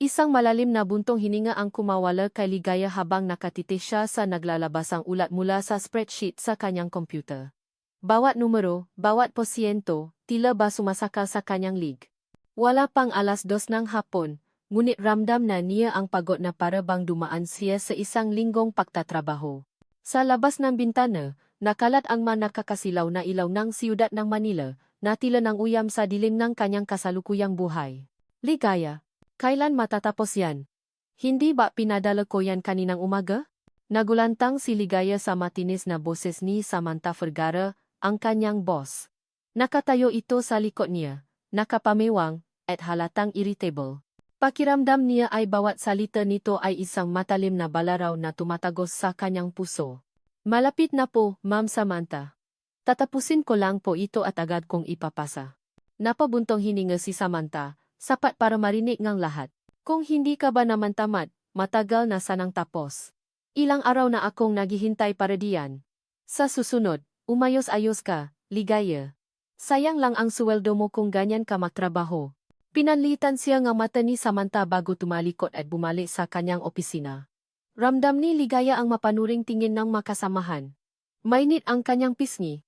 Isang malalim na buntong hininga ang kumawala kay Ligaya habang nakatiti siya sa naglalabasang ulat mula sa spreadsheet sa kanyang computer. Bawat numero, bawat posyento, tila ba sumasakal sa kanyang lig. Wala pang 2:00 ng hapon, ngunit ramdam na niya ang pagod na para bang dumaan siya sa isang linggong pagtatrabaho. Sa labas ng bintana, nakalat ang nakakasilaw na ilaw ng siyudad ng Manila, na tila nang uyam sa dilim ng kanyang kasalukuyang buhay. Ligaya, kailan matatapos yan? Hindi ba pinadala ko yan kaninang umaga? Nagulantang si Ligaya sa matinis na boses ni Samantha Vergara, ang kanyang boss. Nakatayo ito sa likod niya, nakapamiwang, at halatang irritable. Pakiramdam niya ay bawat salita nito ay isang matalim na balaraw na tumatagos sa kanyang puso. Malapit na po, Ma'am Samantha. Tatapusin ko lang po ito at agad kong ipapasa. Napabuntong hininga si Samantha, sapat para marinig ng lahat. Kung hindi ka ba naman tamad, matagal na sanang tapos. Ilang araw na akong naghihintay para diyan. Sa susunod, umayos-ayos ka, Ligaya. Sayang lang ang suweldo mo kung ganyan ka magtrabaho. Pinanlitan siya ng mata ni Samantha bago tumalikod at bumalik sa kanyang opisina. Ramdam ni Ligaya ang mapanuring tingin ng makasamahan. Mainit ang kanyang pisngi.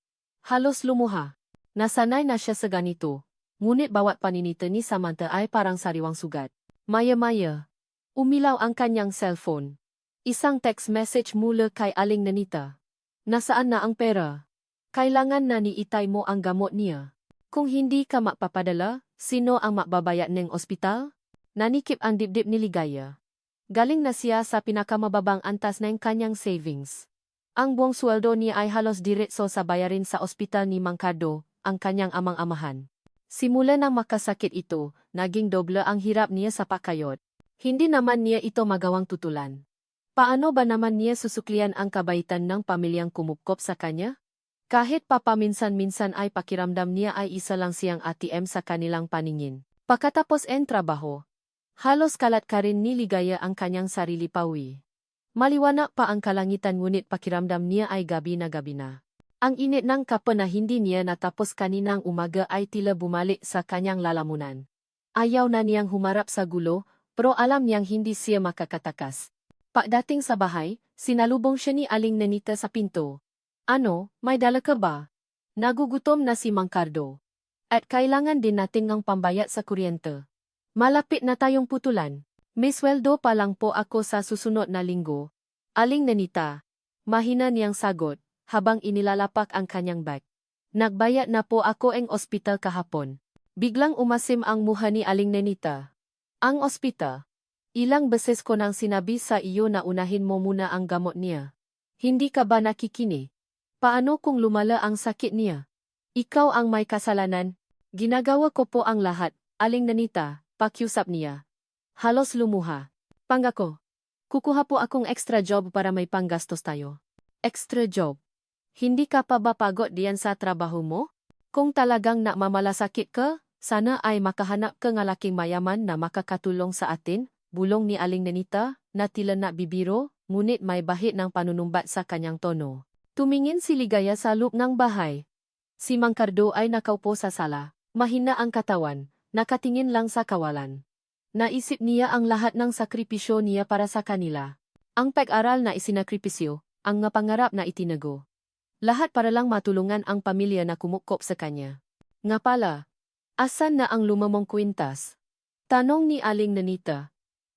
Halos lumuha. Nasanay na siya sa ganito. Ngunit bawat paninita ni Samantha ay parang sariwang sugat. Maya-maya. Umilaw ang kanyang cellphone. Isang text message mula kay Aling Nanita. Nasaan na ang pera? Kailangan na ni Itay mo ang gamot niya. Kung hindi ka mapapadala, sino ang mababayad ng ospital? Nanikip ang dibdib ni Ligaya. Galing na siya sa pinakamababang antas ng kanyang savings. Ang buong sweldo niya ay halos diretso sa bayarin sa ospital ni Mang Cardo, ang kanyang amang-amahan. Simula nang makasakit ito, naging doble ang hirap niya sa pakayod. Hindi naman niya ito magawang tutulan. Paano ba naman niya susuklian ang kabaitan ng pamilyang kumupkop sa kanya? Kahit papaminsan-minsan ay pakiramdam niya ay isa lang siyang ATM sa kanilang paningin. Pagkatapos en trabaho, halos kalat ka rin ni Ligaya ang kanyang sarili pawi. Maliwanag pa ang kalangitan ngunit pakiramdam niya ay gabi na. Ang init ng kape na hindi niya natapos kaninang umaga ay tila bumalik sa kanyang lalamunan. Ayaw na niyang humarap sa gulo, pero alam niyang hindi siya makakatakas. Pagdating sa bahay, sinalubong siya ni Aling Nanita sa pinto. Ano, may dala ka ba? Nagugutom na si Mang Cardo. At kailangan din natin ng pambayad sa kuryente. Malapit na tayong putulan. May sweldo pa lang po ako sa susunod na linggo. Aling Nanita. Mahina niyang sagot, habang inilalapak ang kanyang bag. Nagbayad na po ako ang ospital kahapon. Biglang umasim ang muha ni Aling Nanita. Ang ospital? Ilang beses ko nang sinabi sa iyo na unahin mo muna ang gamot niya. Hindi ka ba nakikinig? Paano kung lumala ang sakit niya? Ikaw ang may kasalanan. Ginagawa ko po ang lahat, Aling Nanita, pakiusap niya. Halos lumuha. Pangako. Kukuha po akong extra job para may panggastos tayo. Extra job? Hindi ka pa ba pagod diyan sa trabaho mo? Kung talagang namamalasakit ka, sana ay makahanap ka ng laking mayaman na makakatulong sa atin, bulong ni Aling Nanita, na tila na bibiro, ngunit may bahid ng panunumbat sa kanyang tono. Tumingin si Ligaya sa loob ng bahay. Si Mang Cardo ay nakaupo sa sala, mahina ang katawan, nakatingin lang sa kawalan. Naisip niya ang lahat ng sakripisyo niya para sa kanila. Ang pag-aral na isinakripisyo, ang pangarap na itinago. Lahat para lang matulungan ang pamilya na kumukop sa kanya. Nga pala, asan na ang lumamang kwintas? Tanong ni Aling Nanita.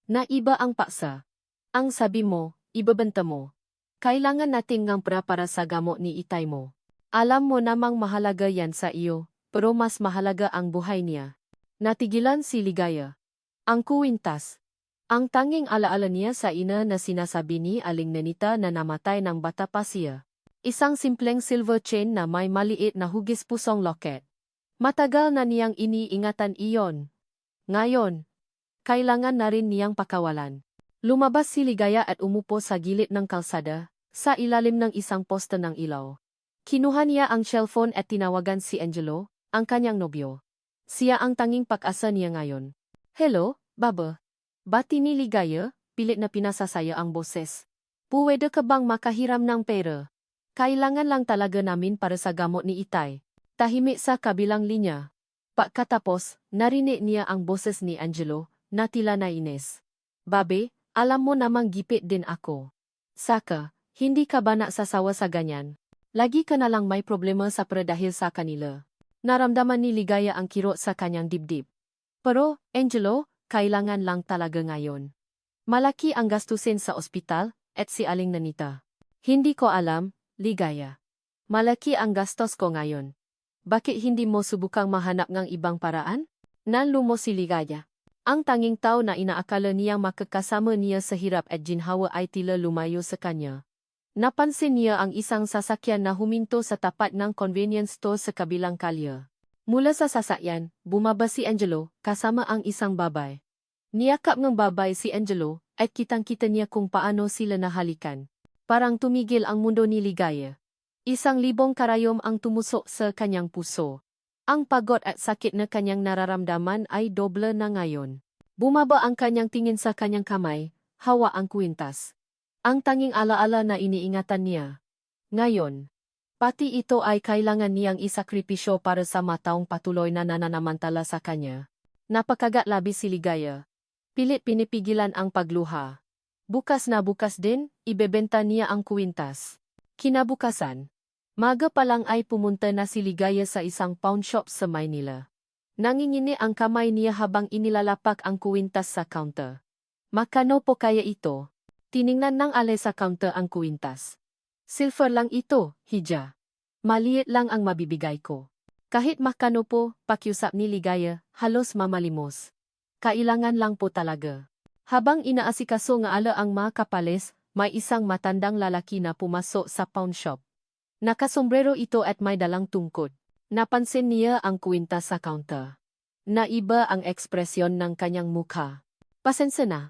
Naiba ang paksa. Ang sabi mo, ibabenta mo. Kailangan nating ng para sa gamot ni Itay mo. Alam mo namang mahalaga yan sa iyo, pero mas mahalaga ang buhay niya. Natigilan si Ligaya. Ang kuwintas. Ang tanging alaala niya sa ina na sinasabi ni Aling Nanita na namatay ng bata pa siya. Isang simpleng silver chain na may maliit na hugis pusong locket. Matagal na niyang iniingatan iyon. Ngayon, kailangan na rin niyang pakawalan. Lumabas si Ligaya at umupo sa gilid ng kalsada, sa ilalim ng isang poste ng ilaw. Kinuha niya ang cellphone at tinawagan si Angelo, ang kanyang nobyo. Siya ang tanging pag-asa niya ngayon. Hello, Baba. Bati ni Ligaya, pilit na pinasasaya ang boses. Puwede ka bang makahiram ng pera? Kailangan lang talaga namin para sa gamot ni Itay. Tahimik sa kabilang linya. Pagkatapos, narinig niya ang boses ni Angelo, na tila nainis. Babe, alam mo namang gipit din ako. Saka, hindi ka ba nasasawa sa ganyan? Lagi ka na lang may problema sa dahil sa kanila. Naramdaman ni Ligaya ang kirot sa kanyang dibdib. Pero, Angelo, kailangan lang talaga ngayon. Malaki ang gastusin sa ospital, at si Aling Nanita. Hindi ko alam, Ligaya. Malaki ang gastos ko ngayon. Bakit hindi mo subukang mahanap ng ibang paraan? Nanlumo si Ligaya. Ang tanging tao na inaakala niyang makakasama niya sa hirap at ginhawa ay tila lumayo sa kanya. Napansin niya ang isang sasakyan na huminto sa tapat ng convenience store sa kabilang kalye. Mula sa sasakyan, bumaba si Angelo, kasama ang isang babay. Niyakap ng babay si Angelo, at kitang-kita niya kung paano sila nahalikan. Parang tumigil ang mundo ni Ligaya. 1,000 karayom ang tumusok sa kanyang puso. Ang pagod at sakit na kanyang nararamdaman ay doble na ngayon. Bumaba ang kanyang tingin sa kanyang kamay, hawa ang kwintas. Ang tanging alaala na iniingatan niya. Ngayon, pati ito ay kailangan niyang isakripisyo para sa mataong patuloy na nananamantala sa kanya. Napakagat labis si Ligaya. Pilit pinipigilan ang pagluha. Bukas na bukas din, ibebenta niya ang kwintas. Kinabukasan, maga pa lang ay pumunta na si Ligaya sa isang pawn shop sa Maynila. Nangingini ang kamay niya habang inilalapak ang kwintas sa counter. Makano po kaya ito? Tiningnan ng Ale sa counter ang kwintas. Silver lang ito, Hija. Maliit lang ang mabibigay ko. Kahit makano po, pakiusap ni Ligaya, halos mamalimos. Kailangan lang po talaga. Habang inaasikaso nga ala ang mga kapalis, may isang matandang lalaki na pumasok sa pawn shop. Nakasombrero ito at may dalang tungkod. Napansin niya ang kwintas sa counter. Naiba ang ekspresyon ng kanyang mukha. Pasensya na,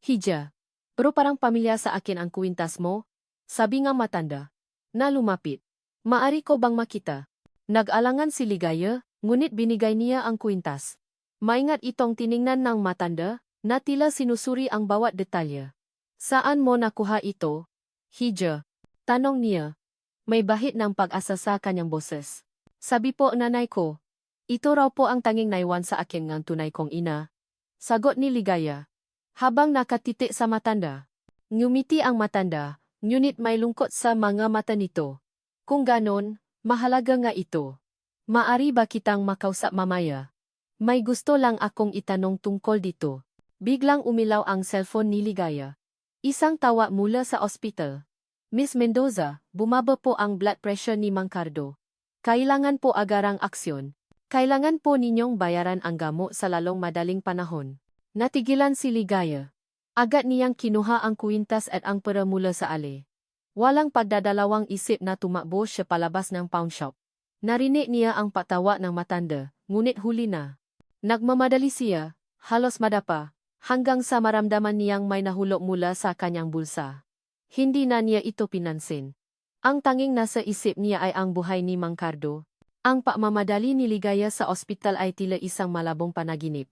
Hija. Pero parang pamilya sa akin ang kwintas mo? Sabi nga matanda. Na lumapit. Maari ko bang makita? Nag-alangan si Ligaya, ngunit binigay niya ang kwintas. Maingat itong tiningnan ng matanda, na tila sinusuri ang bawat detalye. Saan mo nakuha ito? Hija. Tanong niya. May bahid ng pag-asa sa kanyang boses. Sabi po nanay ko. Ito raw po ang tanging naiwan sa akin ng tunay kong ina. Sagot ni Ligaya. Habang nakatitik sa matanda. Ngumiti ang matanda, ngunit may lungkot sa mga mata nito. Kung ganon, mahalaga nga ito. Maari ba kitang makausap mamaya? May gusto lang akong itanong tungkol dito. Biglang umilaw ang cellphone ni Ligaya. Isang tawa mula sa ospital. Miss Mendoza, bumaba po ang blood pressure ni Mang Cardo. Kailangan po agarang aksyon. Kailangan po ninyong bayaran ang gamot sa lalong madaling panahon. Natigilan si Ligaya. Agad niyang kinuha ang kwintas at ang pera mula sa Ale. Walang pagdadalawang isip na tumakbo siya palabas ng pawn shop. Narinig niya ang patawa ng matanda, ngunit huli na. Nagmamadali siya, halos madapa, hanggang sa maramdaman niyang may nahulog mula sa kanyang bulsa. Hindi na niya ito pinansin. Ang tanging nasa isip niya ay ang buhay ni Mang Cardo. Ang pagmamadali ni Ligaya sa ospital ay tila isang malabong panaginip.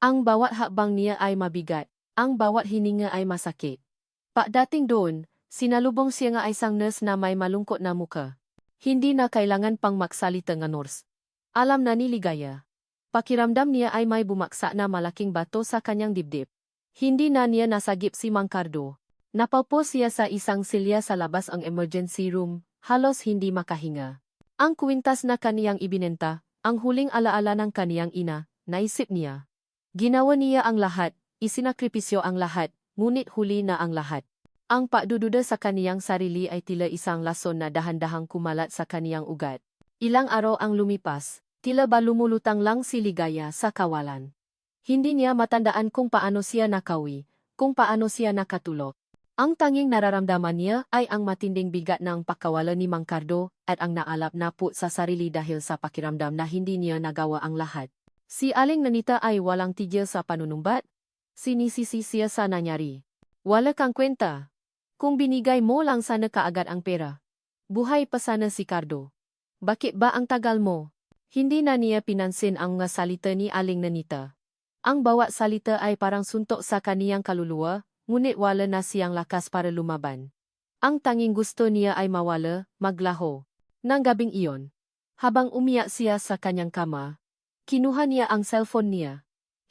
Ang bawat hakbang niya ay mabigat, ang bawat hininga ay masakit. Pagdating doon, sinalubong siya nga isang nurse na may malungkot na muka. Hindi na kailangan pang magsalita ng nurse. Alam na ni Ligaya. Pakiramdam niya ay may bumaksa na malaking bato sa kanyang dibdib. Hindi na niya nasagip si Mang Cardo. Napaupo siya sa isang silya sa labas ang emergency room, halos hindi makahinga. Ang kwintas na kaniyang ibinenta, ang huling alaala ng kaniyang ina, naisip niya. Ginawa niya ang lahat, isinakripisyo ang lahat, ngunit huli na ang lahat. Ang pagdududa sa kaniyang sarili ay tila isang lason na dahan-dahang kumalat sa kaniyang ugat. Ilang araw ang lumipas, tila ba lumulutang lang si Ligaya sa kawalan. Hindi niya matandaan kung paano siya nakawi, kung paano siya nakatulog. Ang tanging nararamdaman niya ay ang matinding bigat ng pagkawala ni Mang Cardo at ang naalap na po sa sarili dahil sa pakiramdam na hindi niya nagawa ang lahat. Si Aling Nanita ay walang tigil sa panunumbat. Sinisisi siya sa nangyari. Wala kang kwenta. Kung binigay mo lang sana kaagad ang pera. Buhay pa sana si Cardo. Bakit ba ang tagal mo? Hindi na niya pinansin ang mga salita ni Aling Nanita. Ang bawat salita ay parang suntok sa kaniyang kaluluwa, ngunit wala na siyang lakas para lumaban. Ang tanging gusto niya ay mawala, maglaho. Nang gabing iyon, habang umiyak siya sa kanyang kama, kinuha niya ang cellphone niya.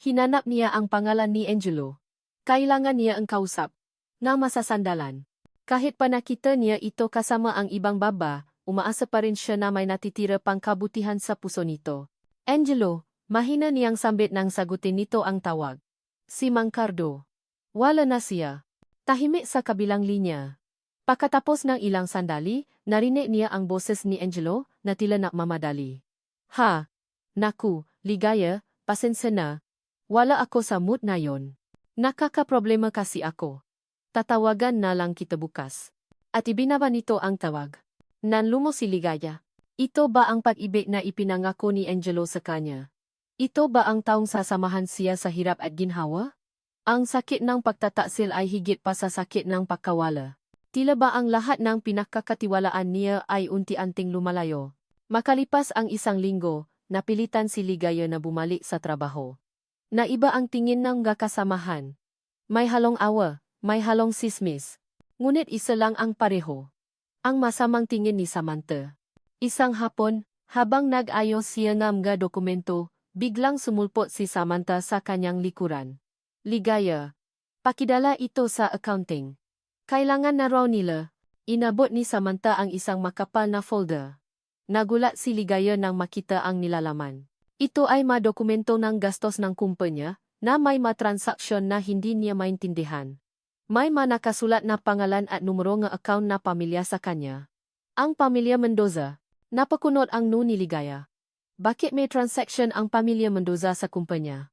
Hinanap niya ang pangalan ni Angelo. Kailangan niya ang kausap. Na masasandalan. Kahit pa nakita niya ito kasama ang ibang baba, umaasa pa rin siya na may natitira pang kabutihan sa puso nito. Angelo, mahina niyang sambit nang sagutin nito ang tawag. Si Mang Cardo. Wala na siya. Tahimik sa kabilang linya. Pagkatapos ng ilang sandali, narinig niya ang boses ni Angelo na tila nagmamadali. Ha? Naku, Ligaya, pasensya na. Wala ako sa mood na yon. Nakakaproblema kasi ako. Tatawagan na lang kita bukas. At ibinaba nito ang tawag. Nanlumo si Ligaya. Ito ba ang pag-ibig na ipinangako ni Angelo sa kanya? Ito ba ang taong sasamahan siya sa hirap at ginhawa? Ang sakit ng pagtataksil ay higit pa sa sakit ng pagkawala. Tila ba ang lahat ng pinakakatiwalaan niya ay unti-unting lumalayo? Makalipas ang isang linggo, napilitan si Ligaya na bumalik sa trabaho. Naiba ang tingin ng kasamahan. May halong awa, may halong sismis. Ngunit isa lang ang pareho. Ang masamang tingin ni Samantha. Isang hapon, habang nag-ayos siya ng mga dokumento, biglang sumulpot si Samantha sa kanyang likuran. Ligaya. Pakidala ito sa accounting. Kailangan na raw nila. Inabot ni Samantha ang isang makapal na folder. Nagulat si Ligaya nang makita ang nilalaman. Ito ay mga dokumento ng gastos ng kumpanya na may mga transaksyon na hindi niya maintindihan. May mga nakasulat na pangalan at numero ng account na pamilya sa kanya. Ang pamilya Mendoza. Napakunot ang ni Ligaya. Bakit may transaction ang pamilya Mendoza sa kumpanya?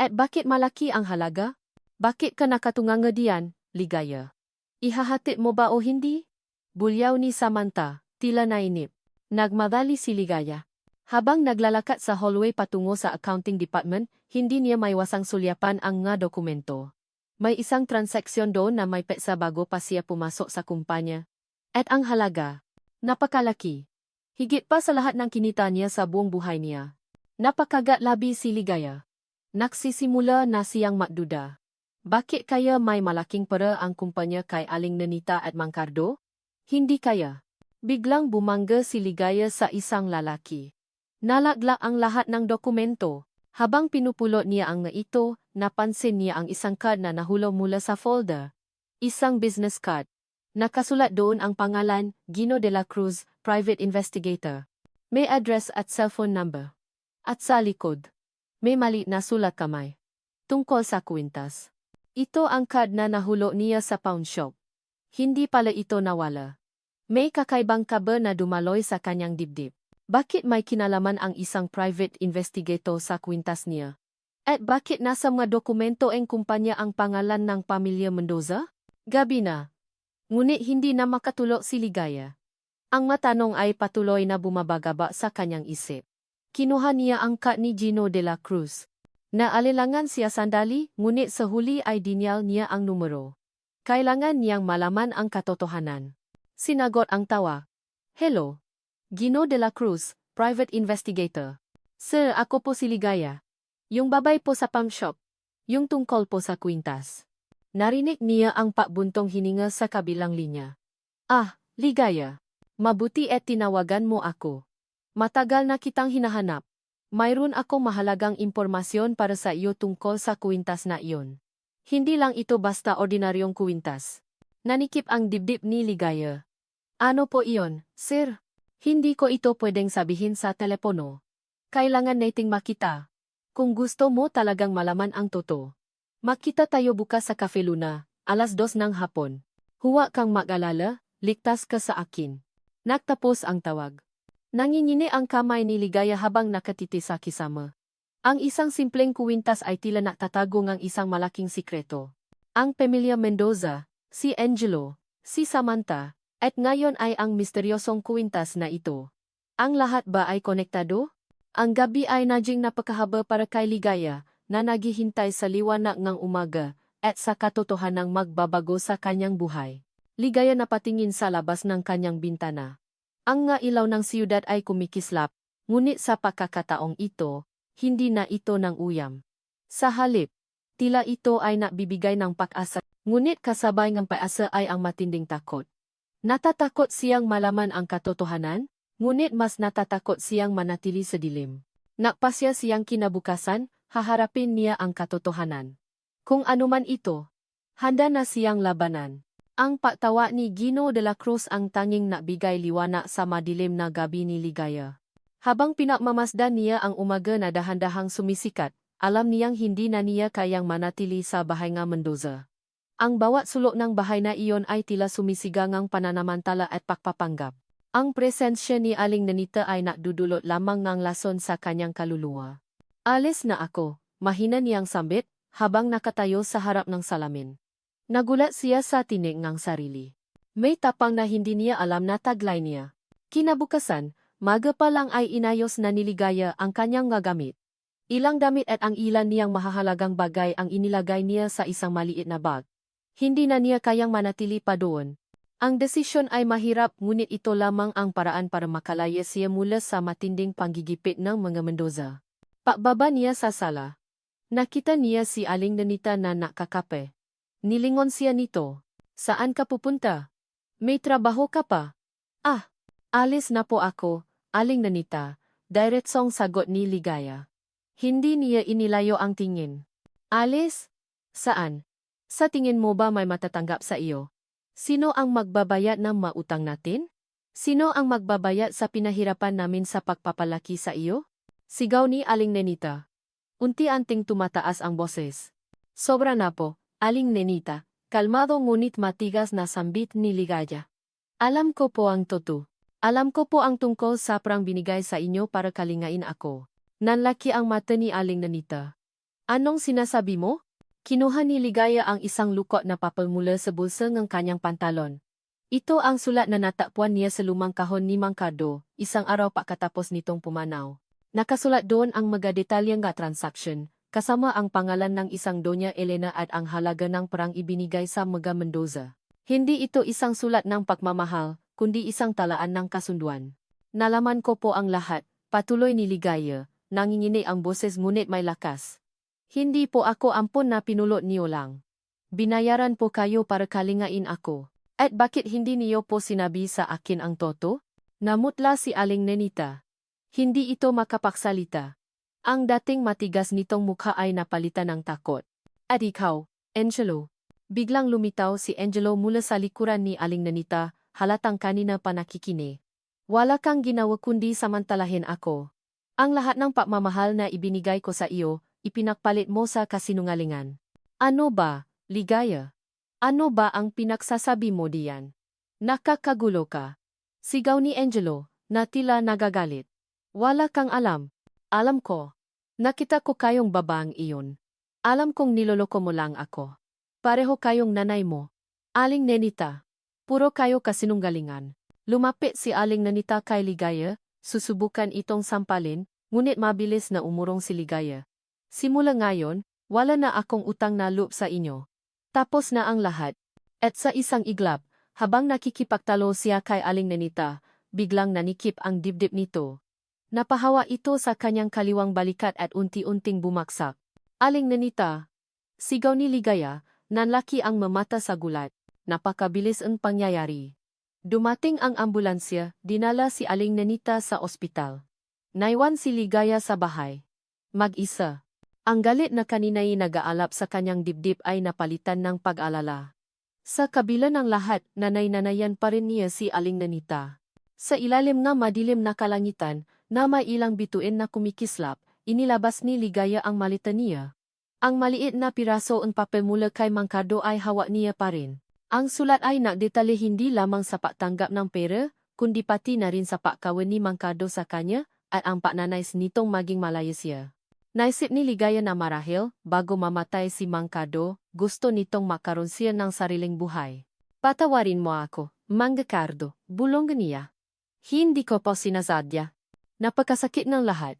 At bakit malaki ang halaga? Bakit ka nakatunganga diyan, Ligaya? Ihahatid mo ba o hindi? Bulyaw ni Samantha, tila nainip. Nagmadali si Ligaya. Habang naglalakad sa hallway patungo sa accounting department, hindi niya maiwasang sulyapan ang mga dokumento. May isang transaksyon doon na may petsa bago pa siya pumasok sa kumpanya. At ang halaga, napakalaki. Higit pa sa lahat ng kinita niya sa buong buhay niya. Napakagat labi si Ligaya. Nagsisimula na siyang magduda. Bakit kaya may malaking pera ang kumpanya kay Aling Nenita at Mang Cardo? Hindi kaya. Biglang bumangga si Ligaya sa isang lalaki. Nalagla ang lahat ng dokumento. Habang pinupulot niya ang ito, napansin niya ang isang card na nahulog mula sa folder. Isang business card. Nakasulat doon ang pangalan, Gino de la Cruz, Private Investigator. May address at cellphone number. At sa likod, may mali na sulat kamay. Tungkol sa kwintas. Ito ang card na nahulog niya sa pawn shop. Hindi pala ito nawala. May kakaibang kabar na dumaloy sa kanyang dibdib. Bakit may kinalaman ang isang private investigator sa kwintas niya? At bakit nasa mga dokumento ang kumpanya ang pangalan ng pamilya Mendoza? Gabi na. Ngunit hindi na makatulog si Ligaya. Ang matanong ay patuloy na bumabagaba sa kanyang isip. Kinuha niya ang card ni Gino de la Cruz. Naalilangan siya sandali, ngunit sa huli ay dinyal niya ang numero. Kailangan niyang malaman ang katotohanan. Sinagot ang tawa. Hello. Gino de la Cruz, Private Investigator. Sir, ako po si Ligaya. Yung babay po sa pawn shop. Yung tungkol po sa kwintas. Narinig niya ang pakbuntong hininga sa kabilang linya. Ah, Ligaya. Mabuti at tinawagan mo ako. Matagal na kitang hinahanap. Mayroon akong mahalagang impormasyon para sa iyo tungkol sa kwintas na iyon. Hindi lang ito basta ordinaryong kwintas. Nanikip ang dibdib ni Ligaya. Ano po iyon, sir? Hindi ko ito pwedeng sabihin sa telepono. Kailangan nating makita. Kung gusto mo talagang malaman ang totoo. Makita tayo bukas sa Cafe Luna, 2:00 ng hapon. Huwag kang mag-alala, ligtas ka sa akin. Nagtapos ang tawag. Nangingini ang kamay ni Ligaya habang nakatiti sa kisama. Ang isang simpleng kwintas ay tila nakatatago ng isang malaking sikreto. Ang pamilya Mendoza, si Angelo, si Samantha, at ngayon ay ang misteryosong kwintas na ito. Ang lahat ba ay konektado? Ang gabi ay naging napakahaba para kay Ligaya, na naghihintay sa liwanag ng umaga, at sa katotohanang magbabago sa kanyang buhay. Ligaya napatingin sa labas ng kanyang bintana. Ang nga ilaw ng siyudad ay kumikislap, ngunit sa pagkakataong ito, hindi na ito ng uyam. Sa halip, tila ito ay nabibigay ng pag-asa, ngunit kasabay ng pag-asa ay ang matinding takot. Natatakot siyang malaman ang katotohanan, ngunit mas natatakot siyang manatili sa dilim. Nakpasya siyang kinabukasan, haharapin niya ang katotohanan. Kung anuman ito, handa na siyang labanan. Ang pagtawa ni Gino de la Cruz ang tanging nagbigay liwanag sa madilim na gabi ni Ligaya. Habang pinagmamasdan niya ang umaga na dahan-dahang sumisikat, alam niyang hindi na niya kayang manatili sa bahay nga Mendoza. Ang bawat sulok ng bahay na iyon ay tila sumisigangang pananamantala at pagpapanggap. Ang presensya ni Aling Nanita ay nakdudulot lamang ng lason sa kanyang kaluluwa. Alis na ako, mahina niyang sambit, habang nakatayo sa harap ng salamin. Nagulat siya sa tinig ng sarili. May tapang na hindi niya alam na taglay niya. Kinabukasan, maga pa lang ay inayos na ni Ligaya ang kanyang gagamit. Ilang damit at ang ilan niyang mahahalagang bagay ang inilagay niya sa isang maliit na bag. Hindi na niya kayang manatili pa doon. Ang desisyon ay mahirap ngunit ito lamang ang paraan para makalaya siya mula sa matinding panggigipit ng mga Mendoza. Pagbaba niya sa sala. Nakita niya si Aling Nanita na nakakape. Nilingon siya nito. Saan ka pupunta? May trabaho ka pa? Ah, alis na po ako, Aling Nanita, diretsong sagot ni Ligaya. Hindi niya inilayo ang tingin. Alis? Saan? Sa tingin mo ba may matatanggap sa iyo? Sino ang magbabayad ng mautang natin? Sino ang magbabayad sa pinahirapan namin sa pagpapalaki sa iyo? Sigaw ni Aling Nenita. Unti-anting tumataas ang boses. Sobra na po, Aling Nenita, kalmado ngunit matigas na sambit ni Ligaya. Alam ko po ang totoo. Alam ko po ang tungkol sa perang binigay sa inyo para kalingain ako. Nanlaki ang mata ni Aling Nanita. Anong sinasabi mo? Kinuha ni Ligaya ang isang lukot na papel mula sa bulsa ng kanyang pantalon. Ito ang sulat na natakpuan niya sa lumang kahon ni Mangkado, isang araw pagkatapos nitong pumanaw. Nakasulat doon ang mga detalyeng transaction, kasama ang pangalan ng isang Doña Elena at ang halaga ng perang ibinigay sa mga Mendoza. Hindi ito isang sulat ng pagmamahal, kundi isang talaan ng kasunduan. Nalaman ko po ang lahat, patuloy ni Ligaya, nanginginig ang boses ngunit may lakas. Hindi po ako ampon na pinulot niyo lang. Binayaran po kayo para kalingain ako. At bakit hindi niyo po sinabi sa akin ang totoo? Namutla si Aling Nenita. Hindi ito makapagsalita. Ang dating matigas nitong mukha ay napalitan ng takot. At ikaw, Angelo. Biglang lumitaw si Angelo mula sa likuran ni Aling Nenita, halatang kanina pa nakikinig. Wala kang ginawa kundi samantalahin ako. Ang lahat ng pagmamahal na ibinigay ko sa iyo, ipinagpalit mo sa kasinungalingan. Ano ba, Ligaya? Ano ba ang pinagsasabi mo diyan? Nakakagulo ka. Sigaw ni Angelo, na tila nagagalit. Wala kang alam. Alam ko. Nakita ko kayong babaeng iyon. Alam kong niloloko mo lang ako. Pareho kayong nanay mo. Aling Nenita. Puro kayo kasinungalingan. Lumapit si Aling Nenita kay Ligaya, susubukan itong sampalin, ngunit mabilis na umurong si Ligaya. Simula ngayon, wala na akong utang na loob sa inyo. Tapos na ang lahat. At sa isang iglap, habang nakikipagtalo siya kay Aling Nenita, biglang nanikip ang dibdib nito. Napahawa ito sa kanyang kaliwang balikat at unti-unting bumaksak. Aling Nenita. Sigaw ni Ligaya, nanlaki ang mamata sa gulat. Napakabilis ang pangyayari. Dumating ang ambulansya, dinala si Aling Nenita sa ospital. Naiwan si Ligaya sa bahay. Mag-isa. Ang galit na kanina'y nag-aalap sa kanyang dibdib ay napalitan ng pag-alala. Sa kabila ng lahat, nanay-nanayan pa rin niya si Aling Nenita. Sa ilalim ng madilim na kalangitan, na may ilang bituin na kumikislap, inilabas ni Ligaya ang malita niya. Ang maliit na piraso ng papel mula kay Mangkado ay hawak niya pa rin. Ang sulat ay nagdetalye hindi lamang sa pagtanggap ng pera, kundi pati na rin sa pagkawan ni Mangkado sa kanya, at ang pagnanais nitong maging malaya siya. Naisip ni Ligaya na marahil, bago mamatay si Mangkado, gusto nitong makaroon siya ng sariling buhay. Patawarin mo ako, Mangkado, bulong niya. Hindi ko po sinasadya. Napakasakit ng lahat.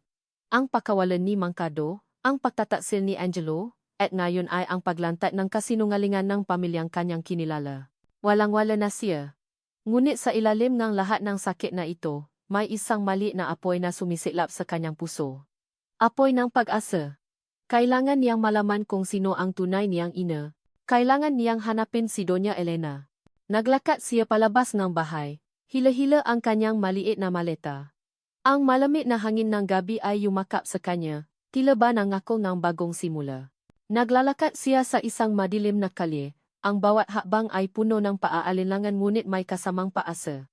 Ang pagkawalan ni Mangkado, ang pagtataksil ni Angelo, at ngayon ay ang paglantad ng kasinungalingan ng pamilyang kanyang kinilala. Walang-wala na siya. Ngunit sa ilalim ng lahat ng sakit na ito, may isang mali na apoy na sumisiklap sa kanyang puso. Apoy ng pag-asa. Kailangan niyang malaman kung sino ang tunay niyang ina. Kailangan niyang hanapin si Doña Elena. Naglakad siya palabas ng bahay. Hila-hila ang kanyang maliit na maleta. Ang malamig na hangin ng gabi ay yumakap sa kanya, Tila ba nangako ng bagong simula. Naglalakad siya sa isang madilim na kalye, ang bawat hakbang ay puno ng paaalinlangan ngunit may kasamang paasa.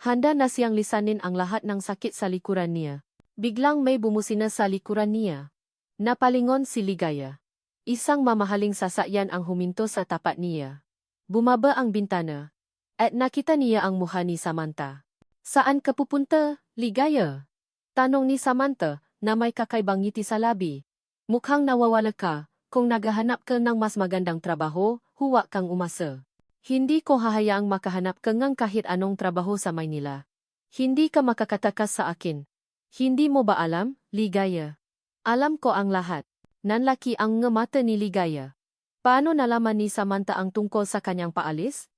Handa na siyang lisanin ang lahat ng sakit sa likuran niya. Biglang may bumusina sa likuran niya. Napalingon si Ligaya. Isang mamahaling sasakyan ang huminto sa tapat niya. Bumaba ang bintana. At nakita niya ang mukha ni Samantha. Saan ka pupunta, Ligaya? Tanong ni Samantha, na may kakaibang ngiti sa labi. Mukhang nawawala ka, kung naghahanap ka ng mas magandang trabaho, huwag kang umasa. Hindi ko hahayaang makahanap ka ng kahit anong trabaho sa Maynila. Hindi ka makakatakas sa akin. Hindi mo ba alam, Ligaya? Alam ko ang lahat. Nanlaki ang ngamata ni Ligaya. Paano nalaman ni Samantha ang tungkol sa kanyang paalis?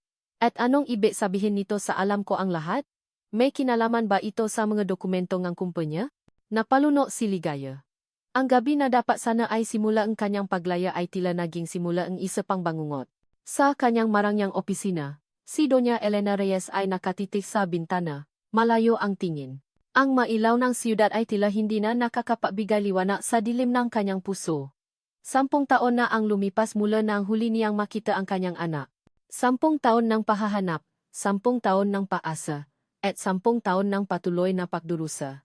At anong ibig sabihin nito sa alam ko ang lahat? May kinalaman ba ito sa mga dokumento ng kumpanya? Napaluno si Ligaya. Ang gabi na dapat sana ay simula ang kanyang paglaya ay tila naging simula ang isa pang bangungot. Sa kanyang marangyang opisina, si Doña Elena Reyes ay nakatitig sa bintana, malayo ang tingin. Ang mailaw ng siyudad ay tila hindi na nakakapagbigay liwanag sa dilim ng kanyang puso. 10 taon na ang lumipas mula nang huli niyang makita ang kanyang anak. 10 taon ng pahahanap, 10 taon ng paasa, at 10 taon ng patuloy na pagdurusa.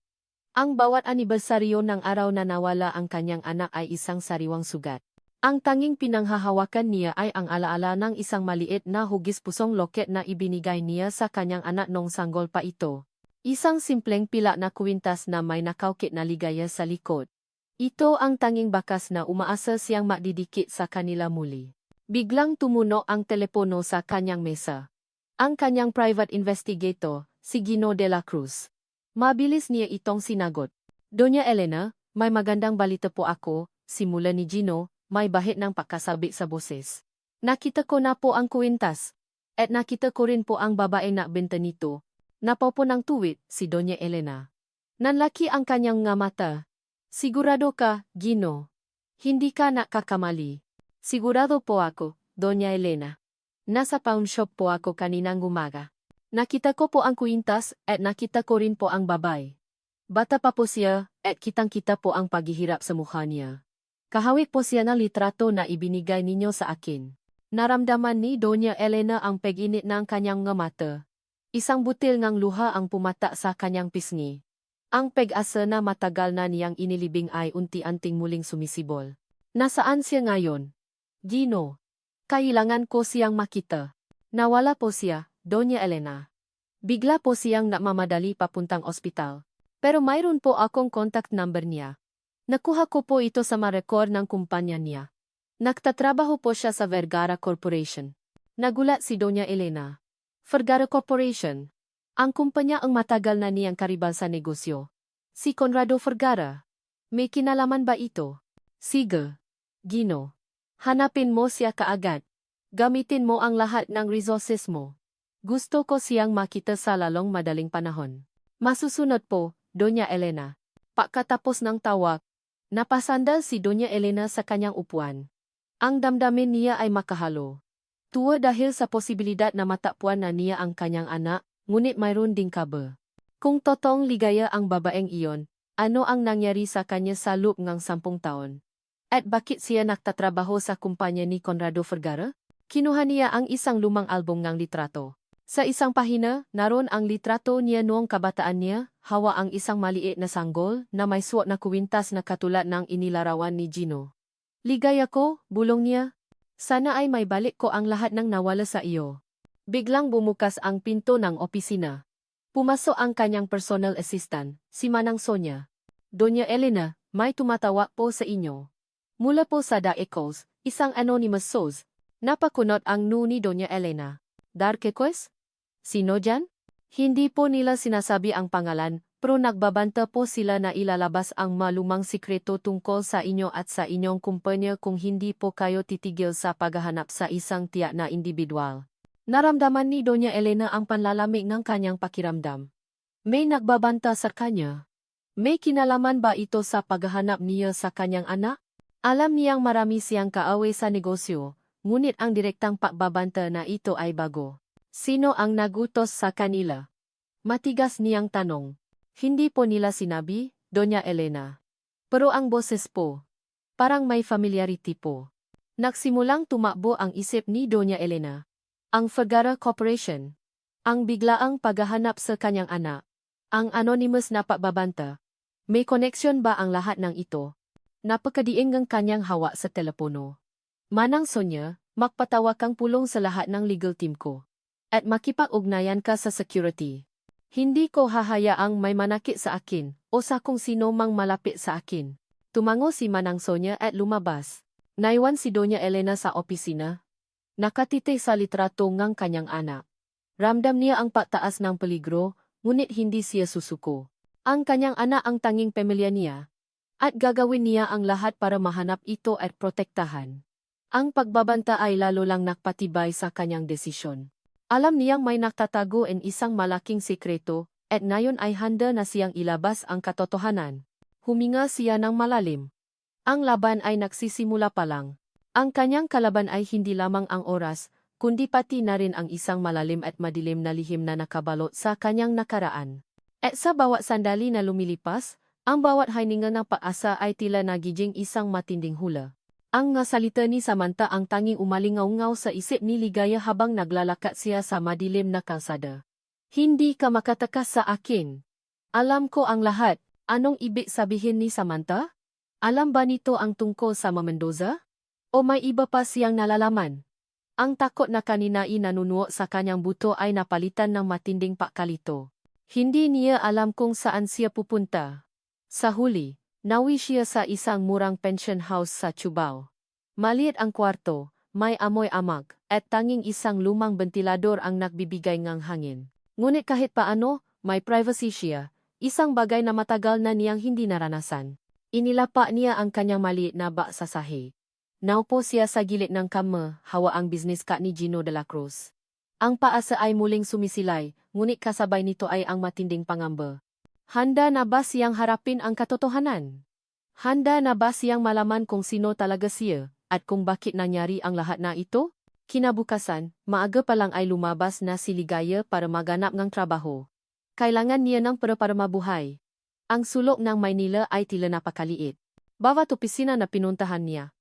Ang bawat anibersaryo ng araw na nawala ang kanyang anak ay isang sariwang sugat. Ang tanging pinanghahawakan niya ay ang alaala ng isang maliit na hugis-pusong loket na ibinigay niya sa kanyang anak nung sanggol pa ito. Isang simpleng pila na kwintas na may nakaukit na ligaya sa likod. Ito ang tanging bakas na umaasa siyang madidikit sa kanila muli. Biglang tumunog ang telepono sa kanyang mesa. Ang kanyang private investigator, si Gino de la Cruz. Mabilis niya itong sinagot. Doña Elena, may magandang balita po ako, simula ni Gino, may bahid ng pagkasabi sa boses. Nakita ko na po ang kwintas. At nakita ko rin po ang babaeng nakbenta nito. Napaw po ng tuwid, si Doña Elena. Nanlaki ang kanyang nga mata. Sigurado ka, Gino. Hindi ka nakakamali. Sigurado po ako, Doña Elena. Nasa pawn shop po ako kaninang umaga. Nakita ko po ang kwintas at nakita ko rin po ang babay. Bata pa po siya at kitang-kita po ang paghihirap sa mukha niya. Kahawik po siya ng litrato na ibinigay ninyo sa akin. Naramdaman ni Doña Elena ang pag-init ng kanyang nga mata. Isang butil ng luha ang pumata sa kanyang pisngi. Ang pag-asa na matagal na niyang inilibing ay unti-unting muling sumisibol. Nasaan siya ngayon? Gino. Kailangan ko siyang makita. Nawala po siya, Doña Elena. Bigla po siyang namamadali papuntang ospital. Pero mayroon po akong contact number niya. Nakuha ko po ito sa marekord ng kumpanya niya. Nagtatrabaho po siya sa Vergara Corporation. Nagulat si Doña Elena. Vergara Corporation. Ang kumpanya ang matagal na niyang karibal sa negosyo. Si Conrado Vergara. May kinalaman ba ito? Sige. Gino. Hanapin mo siya kaagad. Gamitin mo ang lahat ng resources mo. Gusto ko siyang makita sa lalong madaling panahon. Masusunod po, Doña Elena. Pagkatapos ng tawag, napasandal si Doña Elena sa kanyang upuan. Ang damdamin niya ay makahalo. Tuwa dahil sa posibilidad na matapuan na niya ang kanyang anak, ngunit mayroon ding kaba. Kung totoong ligaya ang babaeng iyon, ano ang nangyari sa kanya sa loob ng 10 taon? At bakit siya nagtatrabaho sa kumpanya ni Conrado Vergara? Kinuha niya ang isang lumang album ng litrato. Sa isang pahina, naroon ang litrato niya noong kabataan niya, hawa ang isang maliit na sanggol na may suot na kwintas na katulad ng inilarawan ni Gino. Ligaya ko, bulong niya. Sana ay may balik ko ang lahat ng nawala sa iyo. Biglang bumukas ang pinto ng opisina. Pumasok ang kanyang personal assistant, si Manang Sonia. Doña Elena, may tumatawag po sa inyo. Mula po sa The Echoes, isang anonymous source. Napakunot ang ni Doña Elena. Dark Echoes? Sino dyan? Hindi po nila sinasabi ang pangalan, pero nagbabanta po sila na ilalabas ang malumang sikreto tungkol sa inyo at sa inyong kumpanya kung hindi po kayo titigil sa paghahanap sa isang tiyak na individual. Naramdaman ni Doña Elena ang panlalamig ng kanyang pakiramdam. May nagbabanta sa kanya. May kinalaman ba ito sa paghahanap niya sa kanyang anak? Alam niyang marami siyang kaaway sa negosyo, ngunit ang direktang pagbabanta na ito ay bago. Sino ang nagutos sa kanila? Matigas niyang tanong. Hindi po nila sinabi, Doña Elena. Pero ang boses po, parang may familiarity po. Nagsimulang tumakbo ang isip ni Doña Elena. Ang Vergara Corporation. Ang biglaang paghahanap sa kanyang anak. Ang anonymous na pagbabanta. May koneksyon ba ang lahat ng ito? Napakadiing ang kanyang hawa sa telepono. Manang Sonya, magpatawa kang pulong sa lahat ng legal team ko. At makipag-ugnayan ka sa security. Hindi ko hahayaang may manakit sa akin o sa kung sino mang malapit sa akin. Tumango si Manang Sonya at lumabas. Naiwan si Doña Elena sa opisina. Nakatiti sa litrato ng kanyang anak. Ramdam niya ang pagtaas ng peligro, ngunit hindi siya susuko. Ang kanyang anak ang tanging pamilya niya. At gagawin niya ang lahat para mahanap ito at protektahan. Ang pagbabanta ay lalo lang nakpatibay sa kanyang desisyon. Alam niyang may nakatago en isang malaking sikreto, at ngayon ay handa na siyang ilabas ang katotohanan. Huminga siya ng malalim. Ang laban ay nagsisimula pa lang. Ang kanyang kalaban ay hindi lamang ang oras, kundi pati na rin ang isang malalim at madilim na lihim na nakabalot sa kanyang nakaraan. At sa bawat sandali na lumilipas, ang bawat hininga ng pag-asa ay tila nagiging isang matinding hula. Ang nga salita ni Samantha ang tanging umalingaw-ngaw sa isip ni Ligaya habang naglalakad siya sa madilim na kalsada. Hindi ka makatakas sa akin. Alam ko ang lahat. Anong ibig sabihin ni Samantha? Alam ba nito ang tungkol sa Mendoza? O may iba pa siyang nalalaman? Ang takot na kanina nanunuo sa kanyang buto ay napalitan ng matinding pakalito. Hindi niya alam kung saan siya pupunta. Sa huli, nawi siya sa isang murang pension house sa Cubao. Maliit ang kwarto, may amoy amag, at tanging isang lumang ventilador ang nagbibigay ng hangin. Ngunit kahit paano, may privacy siya, isang bagay na matagal na niyang hindi naranasan. Inilapa niya ang kanyang maliit na bag sa sahi. Naupo siya sa gilid ng kama, hawa ang business card ni Gino de la Cruz. Ang paasa ay muling sumisilay, ngunit kasabay nito ay ang matinding pangamba. Handa na ba siyang harapin ang katotohanan? Handa na ba siyang malaman kung sino talaga siya, at kung bakit nangyari ang lahat na ito? Kinabukasan, maaga pa lang ay lumabas na si Ligaya para maganap ng trabaho. Kailangan niya ng pera para mabuhay. Ang sulok ng Maynila ay tila napakaliit. Bawat opisina na pinuntahan niya.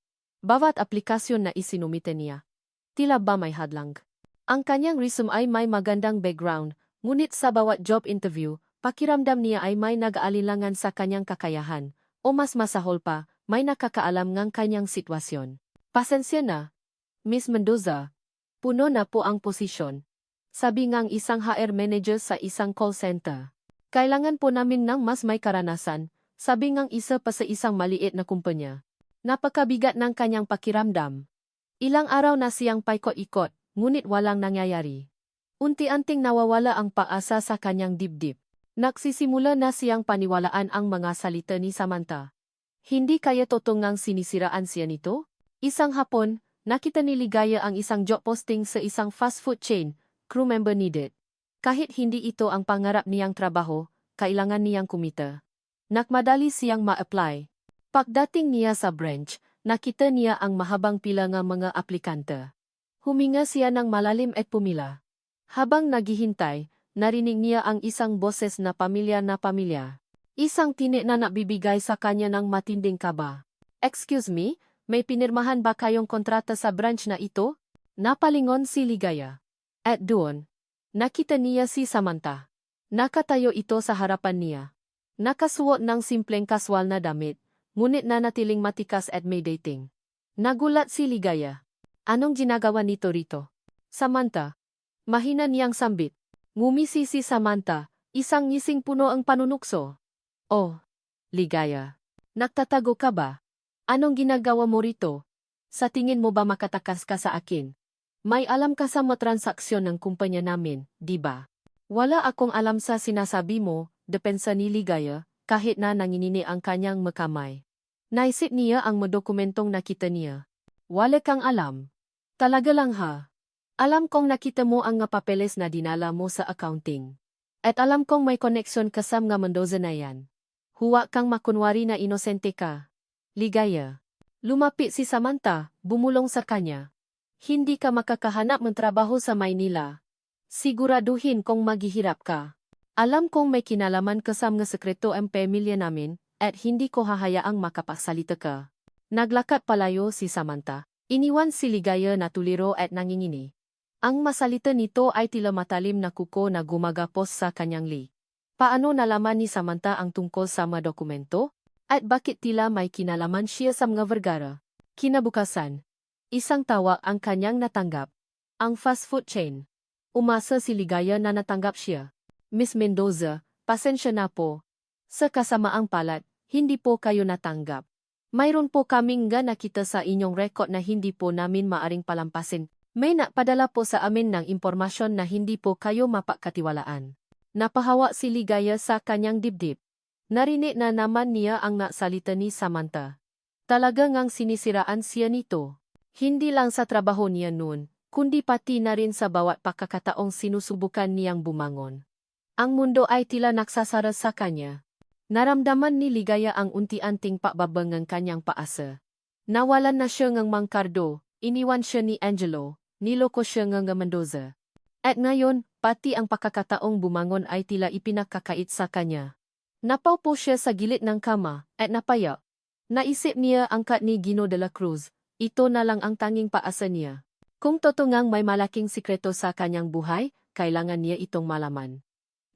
Bawat aplikasyon na isinumite niya. Tila ba may hadlang? Ang kanyang resume ay may magandang background, ngunit sa bawat job interview, pakiramdam niya ay may nag-aalinlangan sa kanyang kakayahan, o mas masahol pa, may nakakaalam ng kanyang sitwasyon. Pasensya na, Miss Mendoza. Puno na po ang posisyon. Sabi ngang isang HR manager sa isang call center. Kailangan po namin ng mas may karanasan, sabi ngang isa pa sa isang maliit na kumpanya. Napakabigat ng kanyang pakiramdam. Ilang araw na siyang paikot-ikot, ngunit walang nangyayari. Unti-unting nawawala ang pag-asa sa kanyang dibdib. Nagsisimula na siyang paniwalaan ang mga salita ni Samantha. Hindi kaya totoong sinisiraan siya nito? Isang hapon, nakita ni Ligaya ang isang job posting sa isang fast food chain, crew member needed. Kahit hindi ito ang pangarap niyang trabaho, kailangan niyang kumita. Nakmadali siyang ma-apply. Pagdating niya sa branch, nakita niya ang mahabang pila ng mga aplikante. Huminga siya ng malalim at pumila. Habang naghihintay, narinig niya ang isang boses na pamilya. Isang tinik na nabibigay sa kanya ng matinding kaba. Excuse me, may pinirmahan ba kayong kontrata sa branch na ito? Napalingon si Ligaya. At doon, nakita niya si Samantha. Nakatayo ito sa harapan niya. Nakasuot ng simpleng kaswal na damit, ngunit nanatiling matikas at may dating. Nagulat si Ligaya. Anong ginagawa nito rito? Samantha. Mahina niyang sambit. Ngumisi si Samantha, isang ngising puno ang panunukso. Oh, Ligaya. Nagtatago ka ba? Anong ginagawa mo rito? Sa tingin mo ba makatakas ka sa akin? May alam ka sa mga transaksyon ng kumpanya namin, di ba? Wala akong alam sa sinasabi mo, depensa ni Ligaya, kahit na nanginini ang kanyang makamay. Naisip niya ang mga dokumentong nakita niya. Wala kang alam. Talaga lang ha. Alam kong nakita mo ang nga papeles na dinala mo sa accounting. At alam kong may koneksyon ka sa mga Mendoza na yan. Huwag kang makunwari na inosente ka. Ligaya. Lumapit si Samantha, bumulong sa kanya. Hindi ka makakahanap ng trabaho sa Maynila. Siguraduhin kong maghihirap ka. Alam kong may kinalaman ka sa mga sekreto ang pamilya namin, at hindi ko hahayaang makapagsalita ka. Naglakad palayo si Samantha. Iniwan si Ligaya na tuliro at nangingini. Ang masalita nito ay tila matalim na kuko na gumagapos sa kanyang li. Paano nalaman ni Samantha ang tungkol sa mga dokumento? At bakit tila may kinalaman siya sa mga Vergara? Kinabukasan, isang tawag ang kanyang natanggap. Ang fast food chain. Umasa si Ligaya na natanggap siya. Miss Mendoza, pasensya na po. Sa kasamaang palad, hindi po kayo natanggap. Mayroon po kaming nakita sa inyong record na hindi po namin maaring palampasin. May napadala po sa amin ng impormasyon na hindi po kayo mapagkatiwalaan. Napahawa si Ligaya sa kanyang dibdib. Narinig na naman niya ang salita ni Samantha. Talaga ngang sinisiraan siya nito. Hindi lang sa trabaho niya noon, kundi pati na rin sa bawat pagkakataong sinusubukan niyang bumangon. Ang mundo ay tila nagsasara sa kanya. Naramdaman ni Ligaya ang unti-anting pagbabang ng kanyang paasa. Nawalan na siya ng Mangkardo, iniwan siya ni Angelo, niloko siya ng Mendoza. At ngayon, pati ang pagkakataong bumangon ay tila ipinakakait sa kanya. Napaupo siya sa gilid ng kama, at napayak. Naisip niya angkat ni Gino de la Cruz, ito na lang ang tanging paasa niya. Kung totoong may malaking sikreto sa kanyang buhay, kailangan niya itong malaman.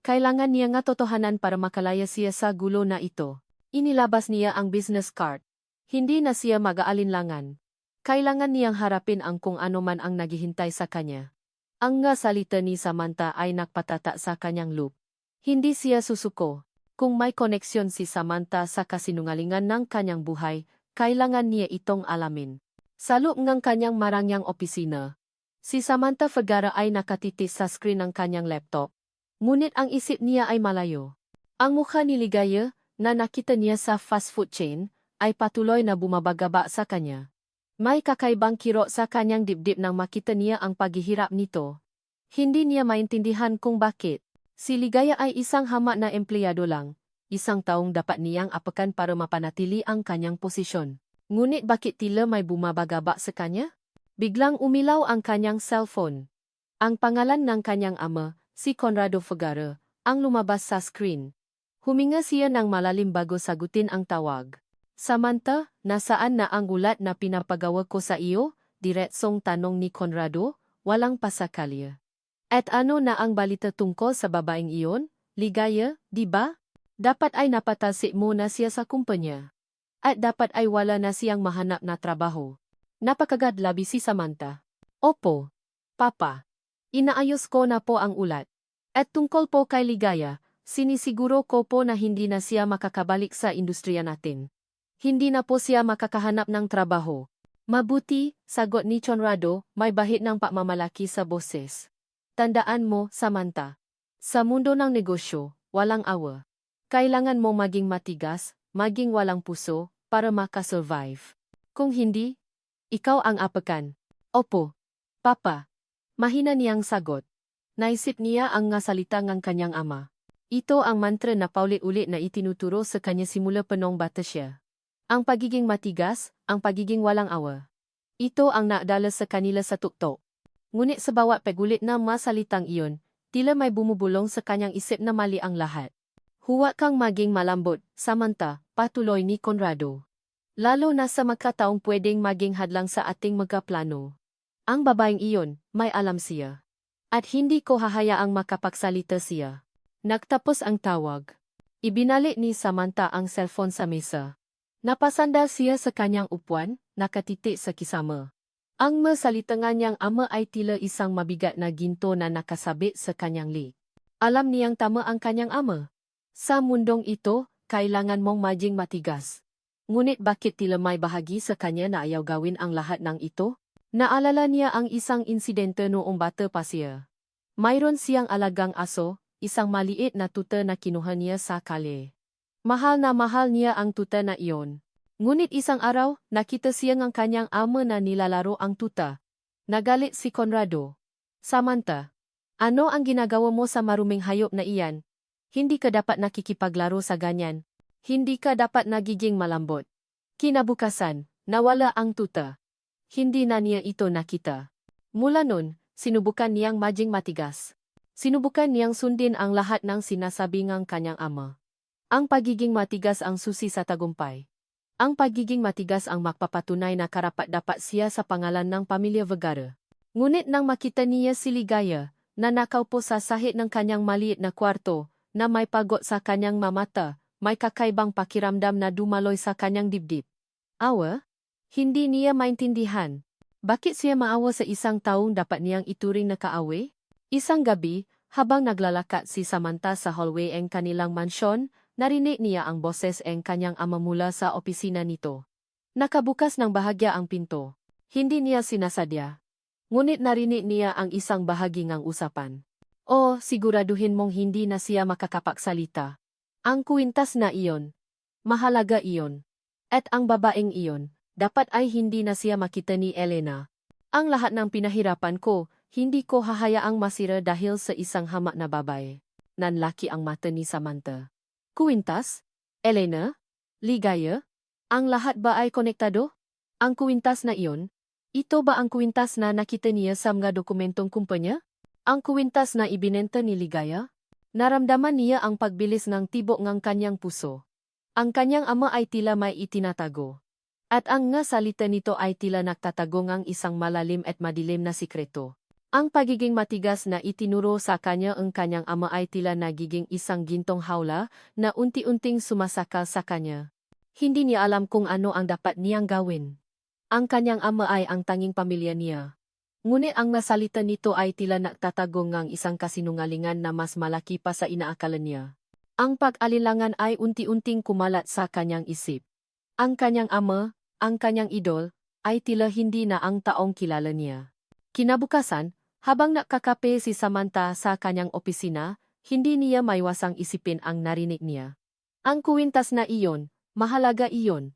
Kailangan niya nga totohanan para makalaya siya sa gulo na ito. Inilabas niya ang business card. Hindi na siya mag-aalinlangan. Kailangan niyang harapin ang kung ano man ang naghihintay sa kanya. Ang salita ni Samantha ay nagpatata sa kanyang loop. Hindi siya susuko. Kung may koneksyon si Samantha sa kasinungalingan ng kanyang buhay, kailangan niya itong alamin. Sa loob ng kanyang marangyang opisina, si Samantha Vergara ay nakatitis sa screen ng kanyang laptop. Ngunit ang isip niya ay malayo. Ang mukha ni Ligaya, na nakita niya sa fast food chain, ay patuloy na bumabagaba sa kanya. May kakaibang kirot sa kanyang dibdib nang makita niya ang paghihirap nito. Hindi niya maintindihan kung bakit. Si Ligaya ay isang hamak na empleyado lang, isang taong dapat niyang apakan para mapanatili ang kanyang posisyon. Ngunit bakit tila may bumabagaba sa kanya? Biglang umilaw ang kanyang cellphone. Ang pangalan ng kanyang ama, si Conrado Vergara, ang lumabas sa screen. Huminga siya ng malalim bago sagutin ang tawag. Samantha, nasaan na ang ulat na pinapagawa ko sa iyo? Diretsong tanong ni Conrado, walang pasakalya. At ano na ang balita tungkol sa babaeng iyon? Ligaya, di ba? Dapat ay napatalsik mo na siya sa kumpanya. At dapat ay wala na siyang mahanap na trabaho. Napakagadlabi si Samantha. Opo, Papa. Inaayos ko na po ang ulat. At tungkol po kay Ligaya, sinisiguro ko po na hindi na siya makakabalik sa industriya natin. Hindi na po siya makakahanap ng trabaho. Mabuti, sagot ni Conrado, may bahid ng pagmamalaki sa boses. Tandaan mo, Samantha. Sa mundo ng negosyo, walang awa. Kailangan mo maging matigas, maging walang puso, para makasurvive. Kung hindi, ikaw ang apakan. Opo, Papa. Mahina niyang sagot. Naisip niya ang salita ng kanyang ama. Ito ang mantra na paulit-ulit na itinuturo sa kanya simula pa noong bata siya. Ang pagiging matigas, ang pagiging walang awa. Ito ang naadala sa kanila sa tuktok. Ngunit sa bawat pagulit na masalitang iyon, tila may bumubulong sa kanyang isip na mali ang lahat. Huwag kang maging malambot, Samantha, patuloy ni Conrado. Lalo na sa magkataong pwedeng maging hadlang sa ating magkaplano. Ang babaeng iyon, may alam siya. At hindi ko hahayaang makapagsalita siya. Nagtapos ang tawag. Ibinalik ni Samantha ang cellphone sa mesa. Napasandal siya sa kanyang upuan, nakatitik sa kisama. Ang masalitangan niyang ama ay tila isang mabigat na ginto na nakasabit sa kanyang lig. Alam niyang tama ang kanyang ama. Sa mundong ito, kailangan mong maging matigas. Ngunit bakit tila may bahagi sa kanya na ayaw gawin ang lahat ng ito? Naalala niya ang isang insidente noong bata pa siya. Mayroon siyang alagang aso, isang maliit na tuta na kinuha niya sa kalye. Mahal na mahal niya ang tuta na iyon. Ngunit isang araw, nakita siya ng kanyang ama na nilalaro ang tuta. Nagalit si Conrado. Samantha, ano ang ginagawa mo sa maruming hayop na iyan? Hindi ka dapat nakikipaglaro sa ganyan. Hindi ka dapat nagiging malambot. Kinabukasan, nawala ang tuta. Hindi na niya ito nakita. Mula nun, sinubukan niyang maging matigas. Sinubukan niyang sundin ang lahat ng sinasabi ng kanyang ama. Ang pagiging matigas ang susi sa tagumpay. Ang pagiging matigas ang magpapatunay na karapat-dapat siya sa pangalan ng pamilya Vergara. Ngunit nang makita niya si Ligaya, na nakaupo sa sahig ng kanyang maliit na kwarto, na may pagot sa kanyang mamata, may kakaibang pakiramdam na dumaloy sa kanyang dibdib. Awa? Hindi niya maintindihan. Bakit siya maawa sa isang taong dapat niyang ituring na kaawe? Isang gabi, habang naglalakad si Samantha sa hallway ng kanilang mansyon, narinig niya ang boses ng kanyang ama mula sa opisina nito. Nakabukas ng bahagya ang pinto. Hindi niya sinasadya. Ngunit narinig niya ang isang bahagi ng usapan. O, siguraduhin mong hindi na siya makakapagsalita. Ang kwintas na iyon. Mahalaga iyon. At ang babaeng iyon, dapat ay hindi na siya makita ni Elena. Ang lahat ng pinahirapan ko, hindi ko hahayaang masira dahil sa isang hamak na babae. Nanlaki ang mata ni Samantha. Kwintas? Elena? Ligaya? Ang lahat ba ay konektado? Ang kwintas na iyon? Ito ba ang kwintas na nakita niya sa mga dokumentong kumpanya? Ang kwintas na ibinenta ni Ligaya? Naramdaman niya ang pagbilis ng tibok ng kanyang puso. Ang kanyang ama ay tila may itinatago. At ang nga salita nito ay tila nagtatago ng isang malalim at madilim na sikreto. Ang pagiging matigas na itinuro sa kanya ang kanyang ama ay tila nagiging isang gintong hawla na unti-unting sumasakal sa kanya. Hindi niya alam kung ano ang dapat niyang gawin. Ang kanyang ama ay ang tanging pamilya niya. Ngunit ang nasalita nito ay tila nagtatago ng isang kasinungalingan na mas malaki pa sa inaakala niya. Ang pag-alilangan ay unti-unting kumalat sa kanyang isip. Ang kanyang ama, ang kanyang idol, ay tila hindi na ang taong kilala niya. Kinabukasan, habang nakakape si Samantha sa kanyang opisina, hindi niya maiwasang isipin ang narinig niya. Ang kwintas na iyon, mahalaga iyon.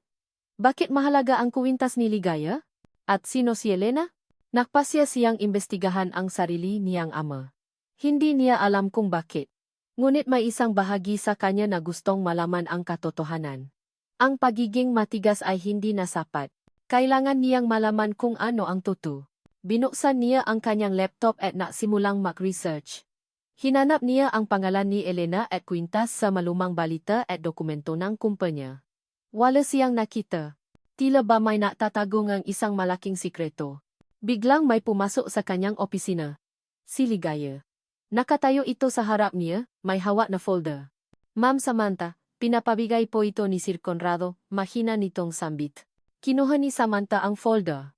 Bakit mahalaga ang kwintas ni Ligaya? At sino si Elena? Nakpasya siyang imbestigahan ang sarili niyang ama. Hindi niya alam kung bakit. Ngunit may isang bahagi sa kanya na gustong malaman ang katotohanan. Ang pagiging matigas ay hindi na sapat. Kailangan niyang malaman kung ano ang totoo. Binuksan niya ang kanyang laptop at nagsimulang mag-research. Hinanap niya ang pangalan ni Elena at kwintas sa malumang balita at dokumento ng kumpanya. Wala siyang nakita. Tila ba may natatago ng isang malaking sikreto. Biglang may pumasok sa kanyang opisina. Si Ligaya. Nakatayo ito sa harap niya, may hawak na folder. Ma'am Samantha, pinapabigay po ito ni Sir Conrado, mahina nitong sambit. Kinuha ni Samantha ang folder.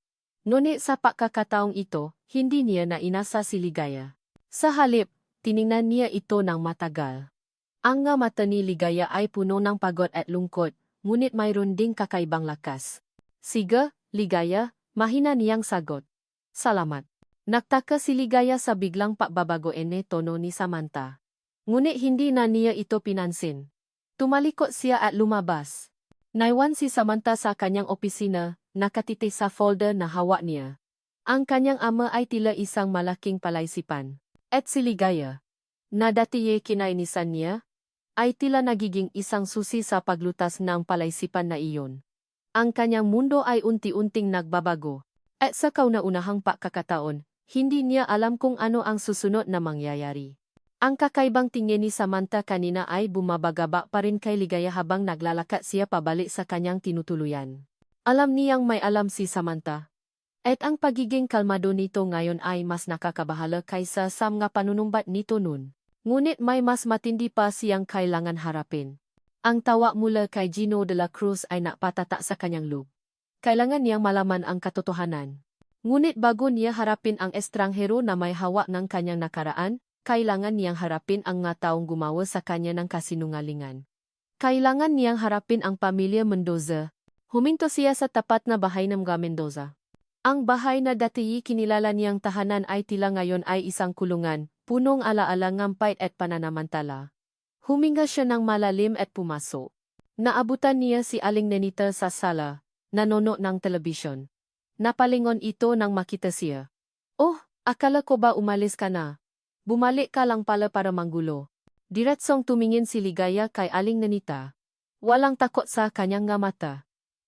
Ngunit sa pagkakataong ito, hindi niya na inasa si Ligaya. Sa halip, tiningnan niya ito ng matagal. Ang nga mata ni Ligaya ay puno ng pagod at lungkot, ngunit mayroon ding kakaibang lakas. Sige, Ligaya, mahina niyang sagot. Salamat. Nagtaka si Ligaya sa biglang pagbabago tono ni Samantha. Ngunit hindi na niya ito pinansin. Tumalikot siya at lumabas. Naiwan si Samantha sa kanyang opisina, nakatiti sa folder na hawak niya. Ang kanyang ama ay tila isang malaking palaisipan. At si Ligaya, na datiye kinainisan niya, ay tila nagiging isang susi sa paglutas ng palaisipan na iyon. Ang kanyang mundo ay unti-unting nagbabago. At sa kauna-unahang pagkakataon, hindi niya alam kung ano ang susunod na mangyayari. Ang kakaibang tingin ni Samantha kanina ay bumabagaba pa rin kay Ligaya habang naglalakad siya pabalik sa kanyang tinutuluyan. Alam niyang may alam si Samantha. At ang pagiging kalmado nito ngayon ay mas nakakabahala kaysa sa mga panunumbat nito noon. Ngunit may mas matindi pa siyang kailangan harapin. Ang tawa mula kay Gino de la Cruz ay napatata sa kanyang loob. Kailangan niyang malaman ang katotohanan. Ngunit bago niya harapin ang estranghero na may hawak ng kanyang nakaraan, kailangan niyang harapin ang mga taong gumawa sa kanya ng kasinungalingan. Kailangan niyang harapin ang pamilya Mendoza. Huminto siya sa tapat na bahay ng mga Mendoza. Ang bahay na dati kinilala niyang tahanan ay tila ngayon ay isang kulungan, punong alaala ng pait at pananamantala. Huminga siya ng malalim at pumasok. Naabutan niya si Aling Nenita sa sala, nanonood ng telebisyon. Napalingon ito nang makita siya. Oh, akala ko ba umalis ka na? Bumalik ka lang pala para manggulo. Diretsong tumingin si Ligaya kay Aling Nenita. Walang takot sa kanyang nga mata.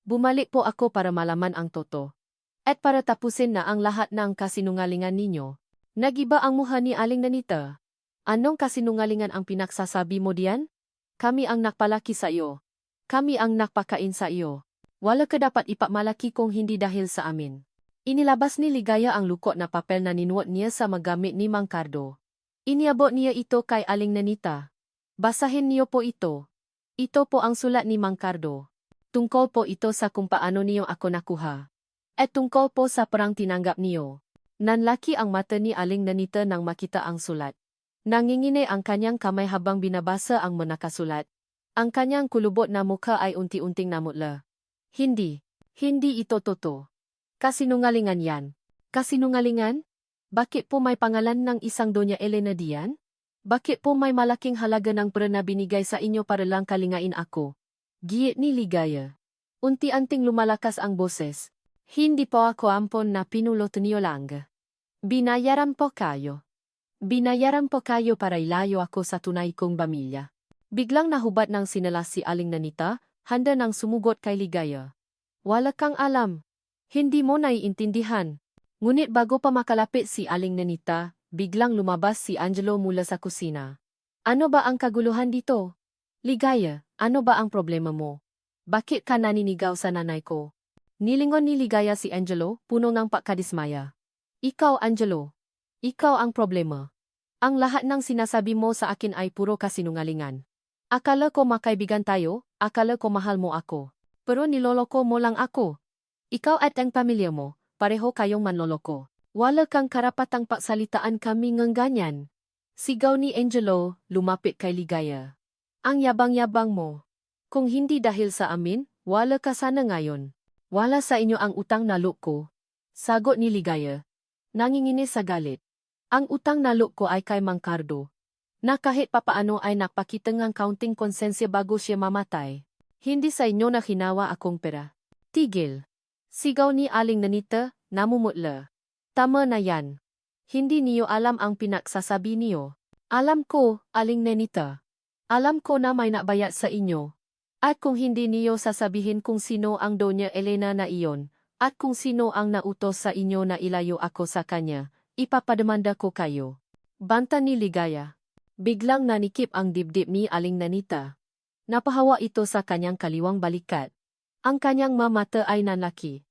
Bumalik po ako para malaman ang totoo. At para tapusin na ang lahat ng kasinungalingan ninyo. Nagiba ang mukha ni Aling Nenita. Anong kasinungalingan ang pinagsasabi mo diyan? Kami ang nakpalaki sa iyo. Kami ang nakpakain sa iyo. Wala ka dapat ipagmalaki kung hindi dahil sa amin. Inilabas ni Ligaya ang lukot na papel na ninuot niya sa magamit ni Mang Cardo. Iniabot niya ito kay Aling Nanita. Basahin niyo po ito. Ito po ang sulat ni Mang Cardo. Tungkol po ito sa kung paano niyo ako nakuha. At tungkol po sa perang tinanggap niyo. Nanlaki ang mata ni Aling Nanita nang makita ang sulat. Nangingine ang kanyang kamay habang binabasa ang nakasulat. Ang kanyang kulubot na mukha ay unti-unting namutla. Hindi. Hindi ito totoo. Kasinungalingan yan. Kasinungalingan? Bakit po may pangalan ng isang Doña Elena diyan? Bakit po may malaking halaga ng pera na binigay sa inyo para lang kalingain ako? Giit ni Ligaya. Unti-unting lumalakas ang boses. Hindi po ako ampon na pinulot niyo lang. Binayaran po kayo. Binayaran po kayo para ilayo ako sa tunay kong pamilya. Biglang nahubat ng sinalas si Aling Nanita, handa nang sumugot kay Ligaya. Wala kang alam. Hindi mo naiintindihan. Ngunit bago pa makalapit si Aling Nanita, biglang lumabas si Angelo mula sa kusina. Ano ba ang kaguluhan dito? Ligaya, ano ba ang problema mo? Bakit ka naninigaw sa nanay ko? Nilingon ni Ligaya si Angelo, puno ng pagkadismaya. Ikaw, Angelo. Ikaw ang problema. Ang lahat ng sinasabi mo sa akin ay puro kasinungalingan. Akala ko makaibigan tayo, akala ko mahal mo ako. Pero niloloko mo lang ako. Ikaw at ang pamilya mo, pareho kayong manloloko. Wala kang karapatang pagsalitaan kami ng ganyan. Sigaw ni Angelo, lumapit kay Ligaya. Ang yabang-yabang mo. Kung hindi dahil sa amin, wala ka sana ngayon. Wala sa inyo ang utang na loob ko. Sagot ni Ligaya. Nanginginis sa galit. Ang utang na loob ko ay kay Mang Cardo. Na kahit papaano ay nakpakita ng counting konsensya bago siya mamatay. Hindi sa inyo na hinawa akong pera. Tigil. Sigaw ni Aling Nanita, namumutla. Tama na yan. Hindi niyo alam ang pinagsasabi niyo. Alam ko, Aling Nanita. Alam ko na may nabayat sa inyo. At kung hindi niyo sasabihin kung sino ang Doña Elena na iyon, at kung sino ang nautos sa inyo na ilayo ako sa kanya, ipapademanda ko kayo. Banta ni Ligaya. Biglang nanikip ang dibdib ni Aling Nanita. Napahawa ito sa kanyang kaliwang balikat. Ang kanyang mamata ay nanlaki.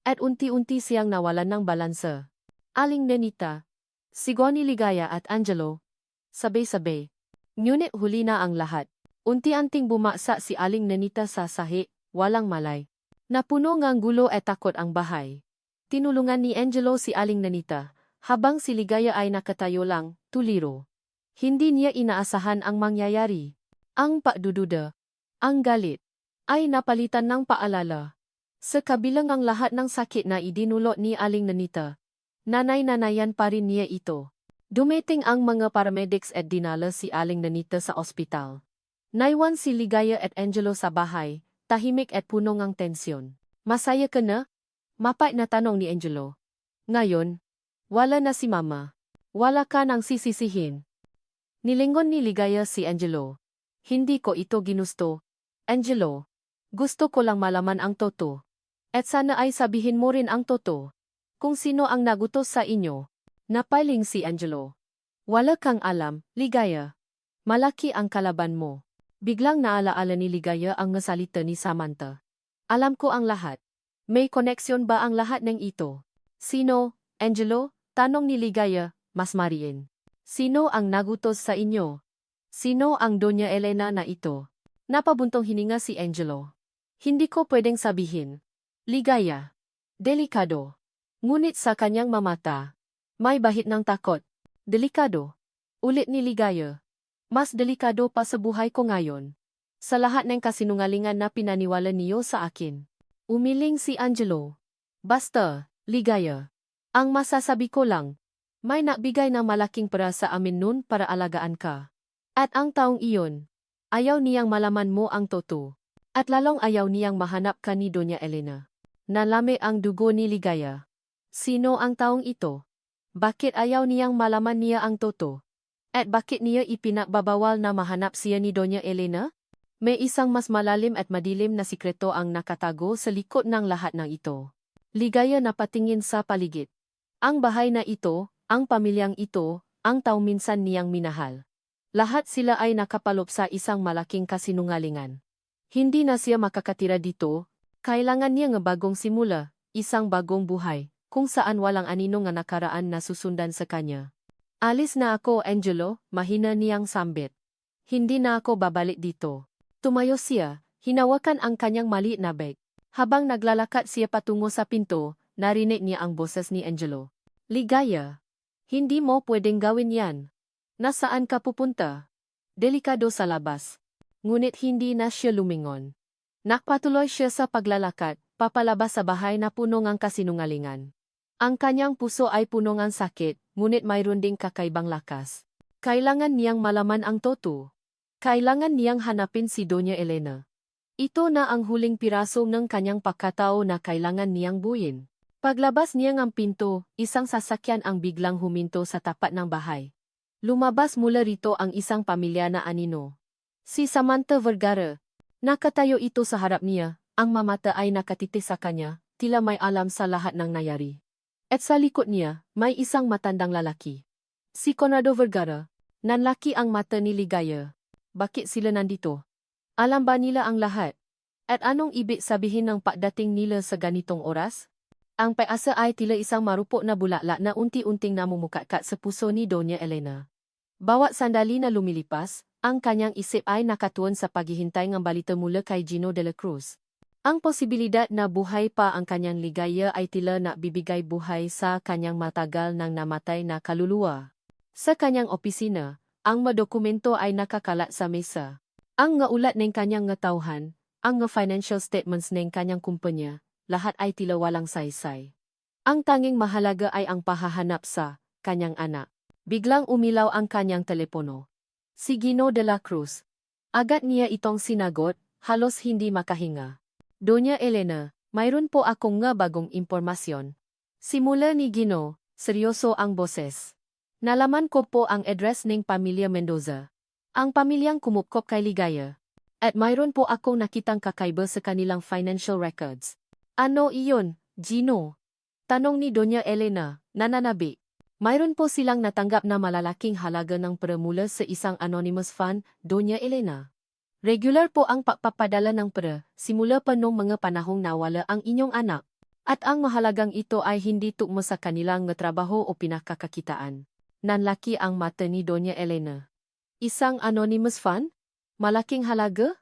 At unti-unti siyang nawalan ng balansa. Aling Nanita. Sigaw ni Ligaya at Angelo. Sabay-sabay. Ngunit huli na ang lahat. Unti-unting bumaksa si Aling Nanita sa sahi, walang malay. Napuno ngang gulo at takot ang bahay. Tinulungan ni Angelo si Aling Nanita, habang si Ligaya ay nakatayo lang, tuliro. Hindi niya inaasahan ang mangyayari. Ang pagdududa, ang galit, ay napalitan ng paalala. Sa kabilang ang lahat ng sakit na idinulot ni Aling Nanita, nanay-nanayan pa rin niya ito. Dumating ang mga paramedics at dinala si Aling Nanita sa ospital. Naiwan si Ligaya at Angelo sa bahay, tahimik at puno ng tensyon. Masaya ka na? Mapait na tanong ni Angelo. Ngayon, wala na si Mama. Wala ka nang sisisihin. Nilingon ni Ligaya si Angelo. Hindi ko ito ginusto. Angelo, gusto ko lang malaman ang totoo. At sana ay sabihin mo rin ang totoo. Kung sino ang nagutos sa inyo. Napaling si Angelo. Wala kang alam, Ligaya. Malaki ang kalaban mo. Biglang naalaala ni Ligaya ang salita ni Samantha. Alam ko ang lahat. May koneksyon ba ang lahat ng ito? Sino, Angelo? Tanong ni Ligaya, mas mariin. Sino ang nagutos sa inyo? Sino ang Doña Elena na ito? Napabuntong hininga si Angelo. Hindi ko pwedeng sabihin. Ligaya. Delikado. Ngunit sa kanyang mamata, may bahid ng takot. Delikado. Ulit ni Ligaya. Mas delikado pa sa buhay ko ngayon. Sa lahat ng kasinungalingan na pinaniwala niyo sa akin. Umiling si Angelo. Basta, Ligaya. Ang masasabi ko lang, may nagbigay ng malaking pera sa amin nun para alagaan ka. At ang taong iyon, ayaw niyang malaman mo ang totoo. At lalong ayaw niyang mahanap ka ni Doña Elena. Nalami ang dugo ni Ligaya. Sino ang taong ito? Bakit ayaw niyang malaman niya ang totoo? At bakit niya ipinagbabawal na mahanap siya ni Doña Elena? May isang mas malalim at madilim na sikreto ang nakatago sa likod ng lahat ng ito. Ligaya na patingin sa paligid. Ang bahay na ito, ang pamilyang ito, ang taong minsan niyang minahal. Lahat sila ay nakapalop sa isang malaking kasinungalingan. Hindi na siya makakatira dito, kailangan niya ng bagong simula, isang bagong buhay, kung saan walang anino nga nakaraan na susundan sa kanya. Alis na ako, Angelo, mahina niyang sambit. Hindi na ako babalik dito. Tumayo siya, hinawakan ang kanyang maliit na bag. Habang naglalakad siya patungo sa pinto, narinig niya ang boses ni Angelo. Ligaya. Hindi mo pwedeng gawin yan. Nasaan ka pupunta? Delikado sa labas. Ngunit hindi na siya lumingon. Nakpatuloy siya sa paglalakad, papalabas sa bahay na puno ng kasinungalingan. Ang kanyang puso ay puno ng sakit, ngunit mayroon ding kakaibang lakas. Kailangan niyang malaman ang totoo. Kailangan niyang hanapin si Doña Elena. Ito na ang huling piraso ng kanyang pagkatao na kailangan niyang buuin. Paglabas niya ng pinto, isang sasakyan ang biglang huminto sa tapat ng bahay. Lumabas mula rito ang isang pamilya na anino. Si Samantha Vergara. Nakatayo ito sa harap niya, ang mamata ay nakatiti sa kanya, tila may alam sa lahat ng nangyari. At sa likod niya, may isang matandang lalaki. Si Conrado Vergara. Nanlaki ang mata ni Ligaya. Bakit sila nandito? Alam ba nila ang lahat? At anong ibig sabihin ng pagdating nila sa ganitong oras? Ang pag-asa ay tila isang marupok na bulaklak na unti-unting namumukakat sa puso ni Doña Elena. Bawat sandali na lumilipas, ang kanyang isip ay nakatuon sa paghihintay ng balita mula kay Gino de la Cruz. Ang posibilidad na buhay pa ang kanyang Ligaya ay tila nagbibigay buhay sa kanyang matagal nang namatay na kaluluwa. Sa kanyang opisina, ang mga dokumento ay nakakalat sa mesa. Ang nga ulat ng kanyang nga tauhan, ang nga financial statements ng kanyang kumpanya, lahat ay tila walang saysay. Ang tanging mahalaga ay ang pahahanap sa kanyang anak. Biglang umilaw ang kanyang telepono. Si Gino de la Cruz. Agad niya itong sinagot, halos hindi makahinga. Doña Elena, mayroon po akong nga bagong impormasyon. Simula ni Gino, seryoso ang boses. Nalaman ko po ang address ng pamilya Mendoza. Ang pamilyang kumupkop kay Ligaya. At mayroon po akong nakitang kakaiba sa kanilang financial records. Ano iyon, Gino? Tanong ni Doña Elena, nananabi. Mayroon po silang natanggap na malalaking halaga ng pera mula sa isang anonymous fund, Doña Elena. Regular po ang pagpapadala ng pera, simula pa noong mga panahong nawala ang inyong anak. At ang mahalagang ito ay hindi tukmo sa kanilang trabaho o pinakakakitaan. Nanlaki ang mata ni Doña Elena. Isang anonymous fund? Malaking halaga?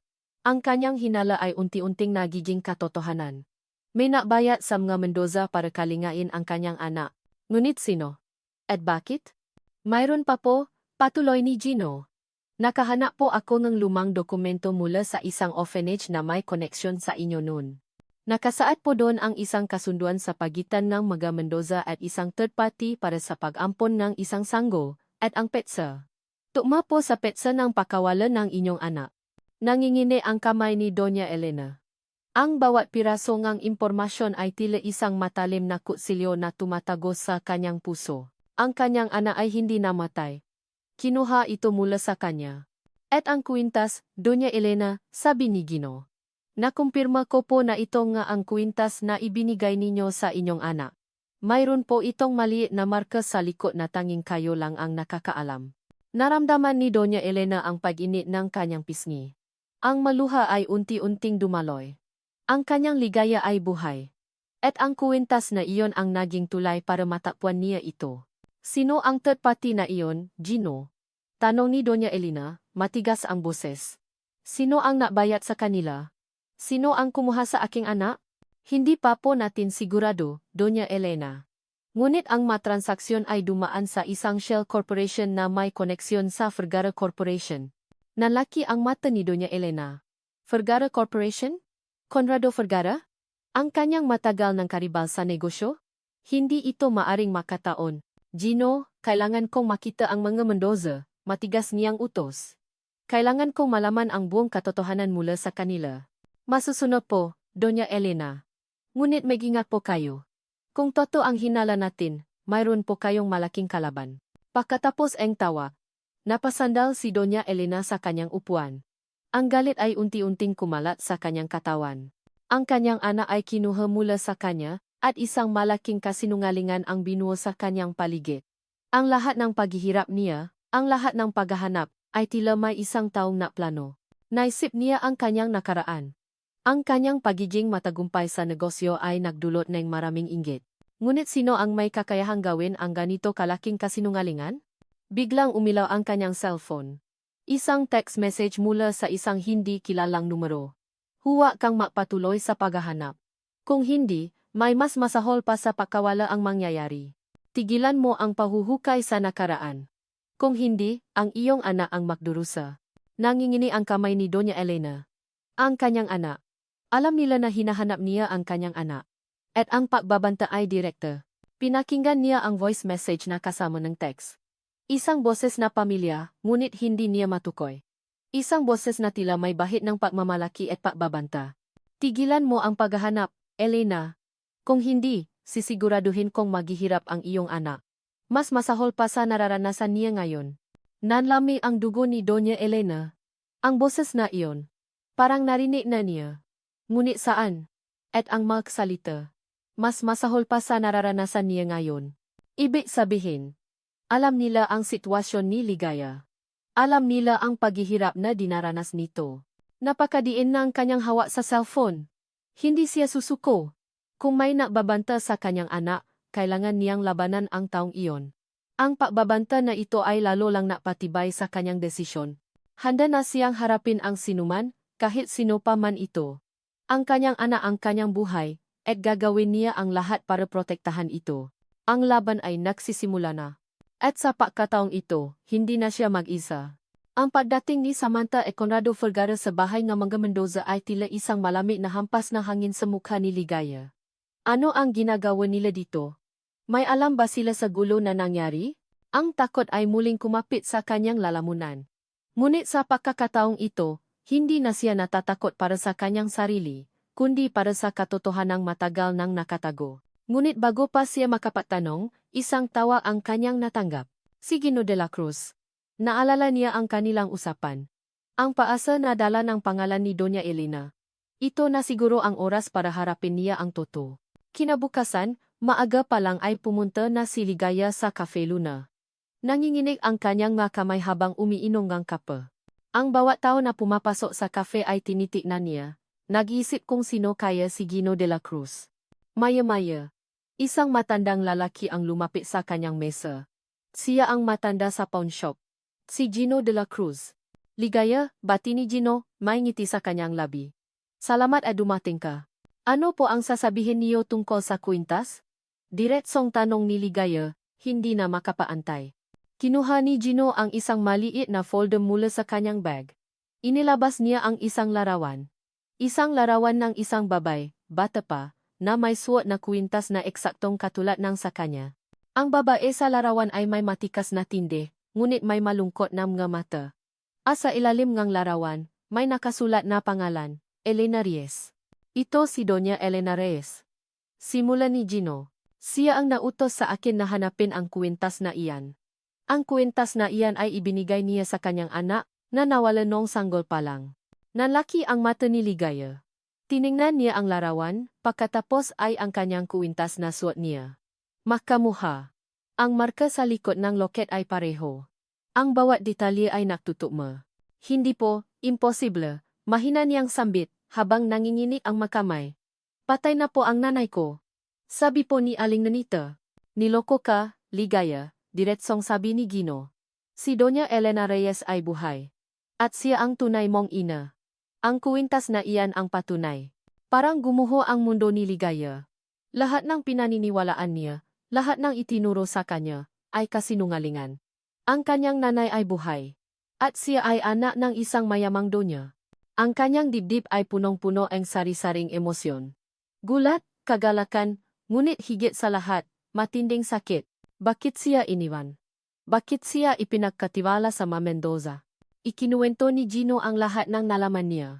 Ang kanyang hinala ay unti-unting nagiging katotohanan. May nabayad sa mga Mendoza para kalingain ang kanyang anak. Ngunit sino? At bakit? Mayroon pa po, patuloy ni Gino. Nakahanap po ako ng lumang dokumento mula sa isang orphanage na may koneksyon sa inyo noon. Nakasaad po doon ang isang kasunduan sa pagitan ng mga Mendoza at isang third party para sa pag-ampon ng isang sanggol, at ang petsa. Tukma po sa petsa ng pakawalan ng inyong anak. Nangingini ang kamay ni Doña Elena. Ang bawat piraso ng impormasyon ay tila isang matalim na kutsilyo na tumatago sa kanyang puso. Ang kanyang anak ay hindi namatay. Kinuha ito mula sa kanya. At ang kwintas, Doña Elena, sabi ni Gino. Nakumpirma ko po na ito nga ang kwintas na ibinigay ninyo sa inyong anak. Mayroon po itong maliit na marka sa likod na tanging kayo lang ang nakakaalam. Naramdaman ni Doña Elena ang pag-init ng kanyang pisngi. Ang maluha ay unti-unting dumaloy. Ang kanyang ligaya ay buhay. At ang kwintas na iyon ang naging tulay para matakpuan niya ito. Sino ang third party na iyon, Gino? Tanong ni Doña Elena, matigas ang boses. Sino ang nabayad sa kanila? Sino ang kumuha sa aking anak? Hindi pa po natin sigurado, Doña Elena. Ngunit ang matransaksyon ay dumaan sa isang shell corporation na may koneksyon sa Vergara Corporation. Nanlaki ang mata ni Doña Elena. Vergara Corporation? Conrado Vergara? Ang kanyang matagal ng karibal sa negosyo? Hindi ito maaring makataon. Gino, kailangan kong makita ang mga Mendoza, matigas niyang utos. Kailangan kong malaman ang buong katotohanan mula sa kanila. Masusunod po, Doña Elena. Ngunit mag-ingat po kayo. Kung totoo ang hinala natin, mayroon po kayong malaking kalaban. Pagkatapos ang tawa, napasandal si Doña Elena sa kanyang upuan. Ang galit ay unti-unting kumalat sa kanyang katawan. Ang kanyang anak ay kinuha mula sa kanya, at isang malaking kasinungalingan ang binuo sa kanyang paligid. Ang lahat ng paghihirap niya, ang lahat ng paghahanap, ay tila may isang taong naplano. Naisip niya ang kanyang nakaraan. Ang kanyang pagiging matagumpay sa negosyo ay nagdulot ng maraming inggit. Ngunit sino ang may kakayahang gawin ang ganito kalaking kasinungalingan? Biglang umilaw ang kanyang cellphone. Isang text message mula sa isang hindi kilalang numero. Huwag kang magpatuloy sa paghahanap. Kung hindi, may mas masahol pa sa pagkawala ang mangyayari. Tigilan mo ang pahuhukay sa nakaraan. Kung hindi, ang iyong anak ang magdurusa. Nangingini ang kamay ni Doña Elena. Ang kanyang anak. Alam nila na hinahanap niya ang kanyang anak. At ang pagbabanta ay direkta. Pinakinggan niya ang voice message na kasama ng text. Isang boses na pamilya, ngunit hindi niya matukoy. Isang boses na tila may bahid ng pagmamalaki at pagbabanta. Tigilan mo ang paghahanap, Elena. Kung hindi, sisiguraduhin kong maghihirap ang iyong anak. Mas masahol pa sa nararanasan niya ngayon. Nanlami ang dugo ni Doña Elena. Ang boses na iyon. Parang narinig na niya. Ngunit saan? At ang magsalita. Mas masahol pa sa nararanasan niya ngayon. Ibig sabihin, alam nila ang sitwasyon ni Ligaya. Alam nila ang paghihirap na dinaranas nito. Napakadiin na ang kanyang hawak sa cellphone. Hindi siya susuko. Kung may nagbabanta sa kanyang anak, kailangan niyang labanan ang taong iyon. Ang pagbabanta na ito ay lalo lang napatibay sa kanyang desisyon. Handa na siyang harapin ang sinuman, kahit sino pa man ito. Ang kanyang anak ang kanyang buhay, at gagawin niya ang lahat para protektahan ito. Ang laban ay nagsisimula na. At sa pagkataong ito, hindi na siya mag-isa. Ang pagdating ni Samantha e Conrado Vergara sa bahay ng mga Mendoza ay tila isang malamig na hampas ng hangin sa mukha ni Ligaya. Ano ang ginagawa nila dito? May alam ba sila sa gulo na nangyari? Ang takot ay muling kumapit sa kanyang lalamunan. Ngunit sa pagkakataong ito, hindi na siya natatakot para sa kanyang sarili, kundi para sa katotohanang matagal nang nakatago. Ngunit bago pa siya makapatanong, isang tawa ang kanyang natanggap. Si Gino de la Cruz. Naalala niya ang kanilang usapan. Ang paasa na dala ng pangalan ni Doña Elena. Ito na siguro ang oras para harapin niya ang totoo. Kinabukasan, maaga pa lang ay pumunta na si Ligaya sa Cafe Luna. Nanginginig ang kanyang mga kamay habang umiinom ng kape. Ang bawat tao na pumapasok sa cafe ay tinitignan niya. Nag-iisip kung sino kaya si Gino de la Cruz. Maya-maya. Isang matandang lalaki ang lumapit sa kanyang mesa. Siya ang matanda sa pawn shop. Si Gino de la Cruz. Ligaya, bati ni Gino, may ngiti sa kanyang labi. Salamat at dumating ka. Ano po ang sasabihin niyo tungkol sa kwintas? Diretsong tanong ni Ligaya, hindi na makapaantay. Kinuha ni Gino ang isang maliit na folder mula sa kanyang bag. Inilabas niya ang isang larawan. Isang larawan ng isang babay, bata pa, na may suot na kwintas na eksaktong katulad ng sa kanya. Ang babae sa larawan ay may matikas na tindi, ngunit may malungkot na mga mata. Sa ilalim ng larawan, may nakasulat na pangalan, Elena Reyes. Ito si Doña Elena Reyes. Simula ni Gino. Siya ang nautos sa akin na hanapin ang kwintas na iyan. Ang kwintas na iyan ay ibinigay niya sa kanyang anak, na nawala noong sanggol pa lang. Nanlaki ang mata ni Ligaya. Tiningnan niya ang larawan, pagkatapos ay ang kanyang kwintas na suot niya. Makamuha. Ang marka sa likod ng loket ay pareho. Ang bawat detalye ay nagtutugma. Hindi po, imposible, mahina niyang sambit, habang nanginginig ang makamay. Patay na po ang nanay ko. Sabi po ni Aling Nanita. Niloko ka, Ligaya, diretsong sabi ni Gino. Si Doña Elena Reyes ay buhay. At siya ang tunay mong ina. Ang kwintas na iyan ang patunay. Parang gumuho ang mundo ni Ligaya. Lahat ng pinaniniwalaan niya, lahat ng itinuro sa kanya, ay kasinungalingan. Ang kanyang nanay ay buhay. At siya ay anak ng isang mayamang donya. Ang kanyang dibdib ay punong-puno ang sari-saring emosyon. Gulat, kagalakan, ngunit higit sa lahat, matinding sakit. Bakit siya iniwan? Bakit siya ipinagkatiwala sa Mendoza? Ikinuwento ni Gino ang lahat ng nalaman niya.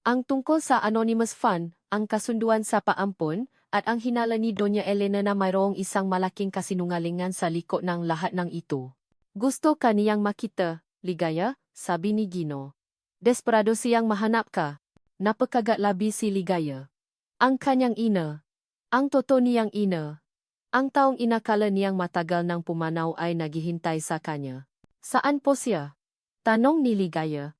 Ang tungkol sa anonymous fund, ang kasunduan sa paampon, at ang hinala ni Doña Elena na mayroong isang malaking kasinungalingan sa likod ng lahat ng ito. Gusto ka niyang makita, Ligaya, sabi ni Gino. Desperado siyang mahanap ka. Napakagatlabi si Ligaya. Ang kanyang ina. Ang totoo niyang ina. Ang taong inakala niyang matagal nang pumanaw ay naghihintay sa kanya. Saan po siya? Tanong ni Ligaya.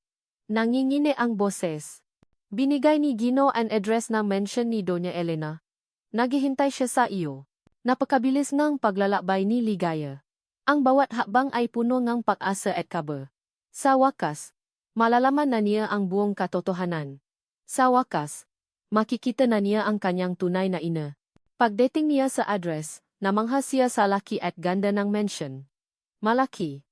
Nangingini ang boses. Binigay ni Gino ang address ng mansion ni Doña Elena. Naghihintay siya sa iyo. Napakabilis ng paglalakbay ni Ligaya. Ang bawat hakbang ay puno ng pag-asa at kaba. Sa wakas, malalaman na niya ang buong katotohanan. Sa wakas, makikita na niya ang kanyang tunay na ina. Pagdating niya sa address, namangha siya sa laki at ganda ng mansion. Malaki,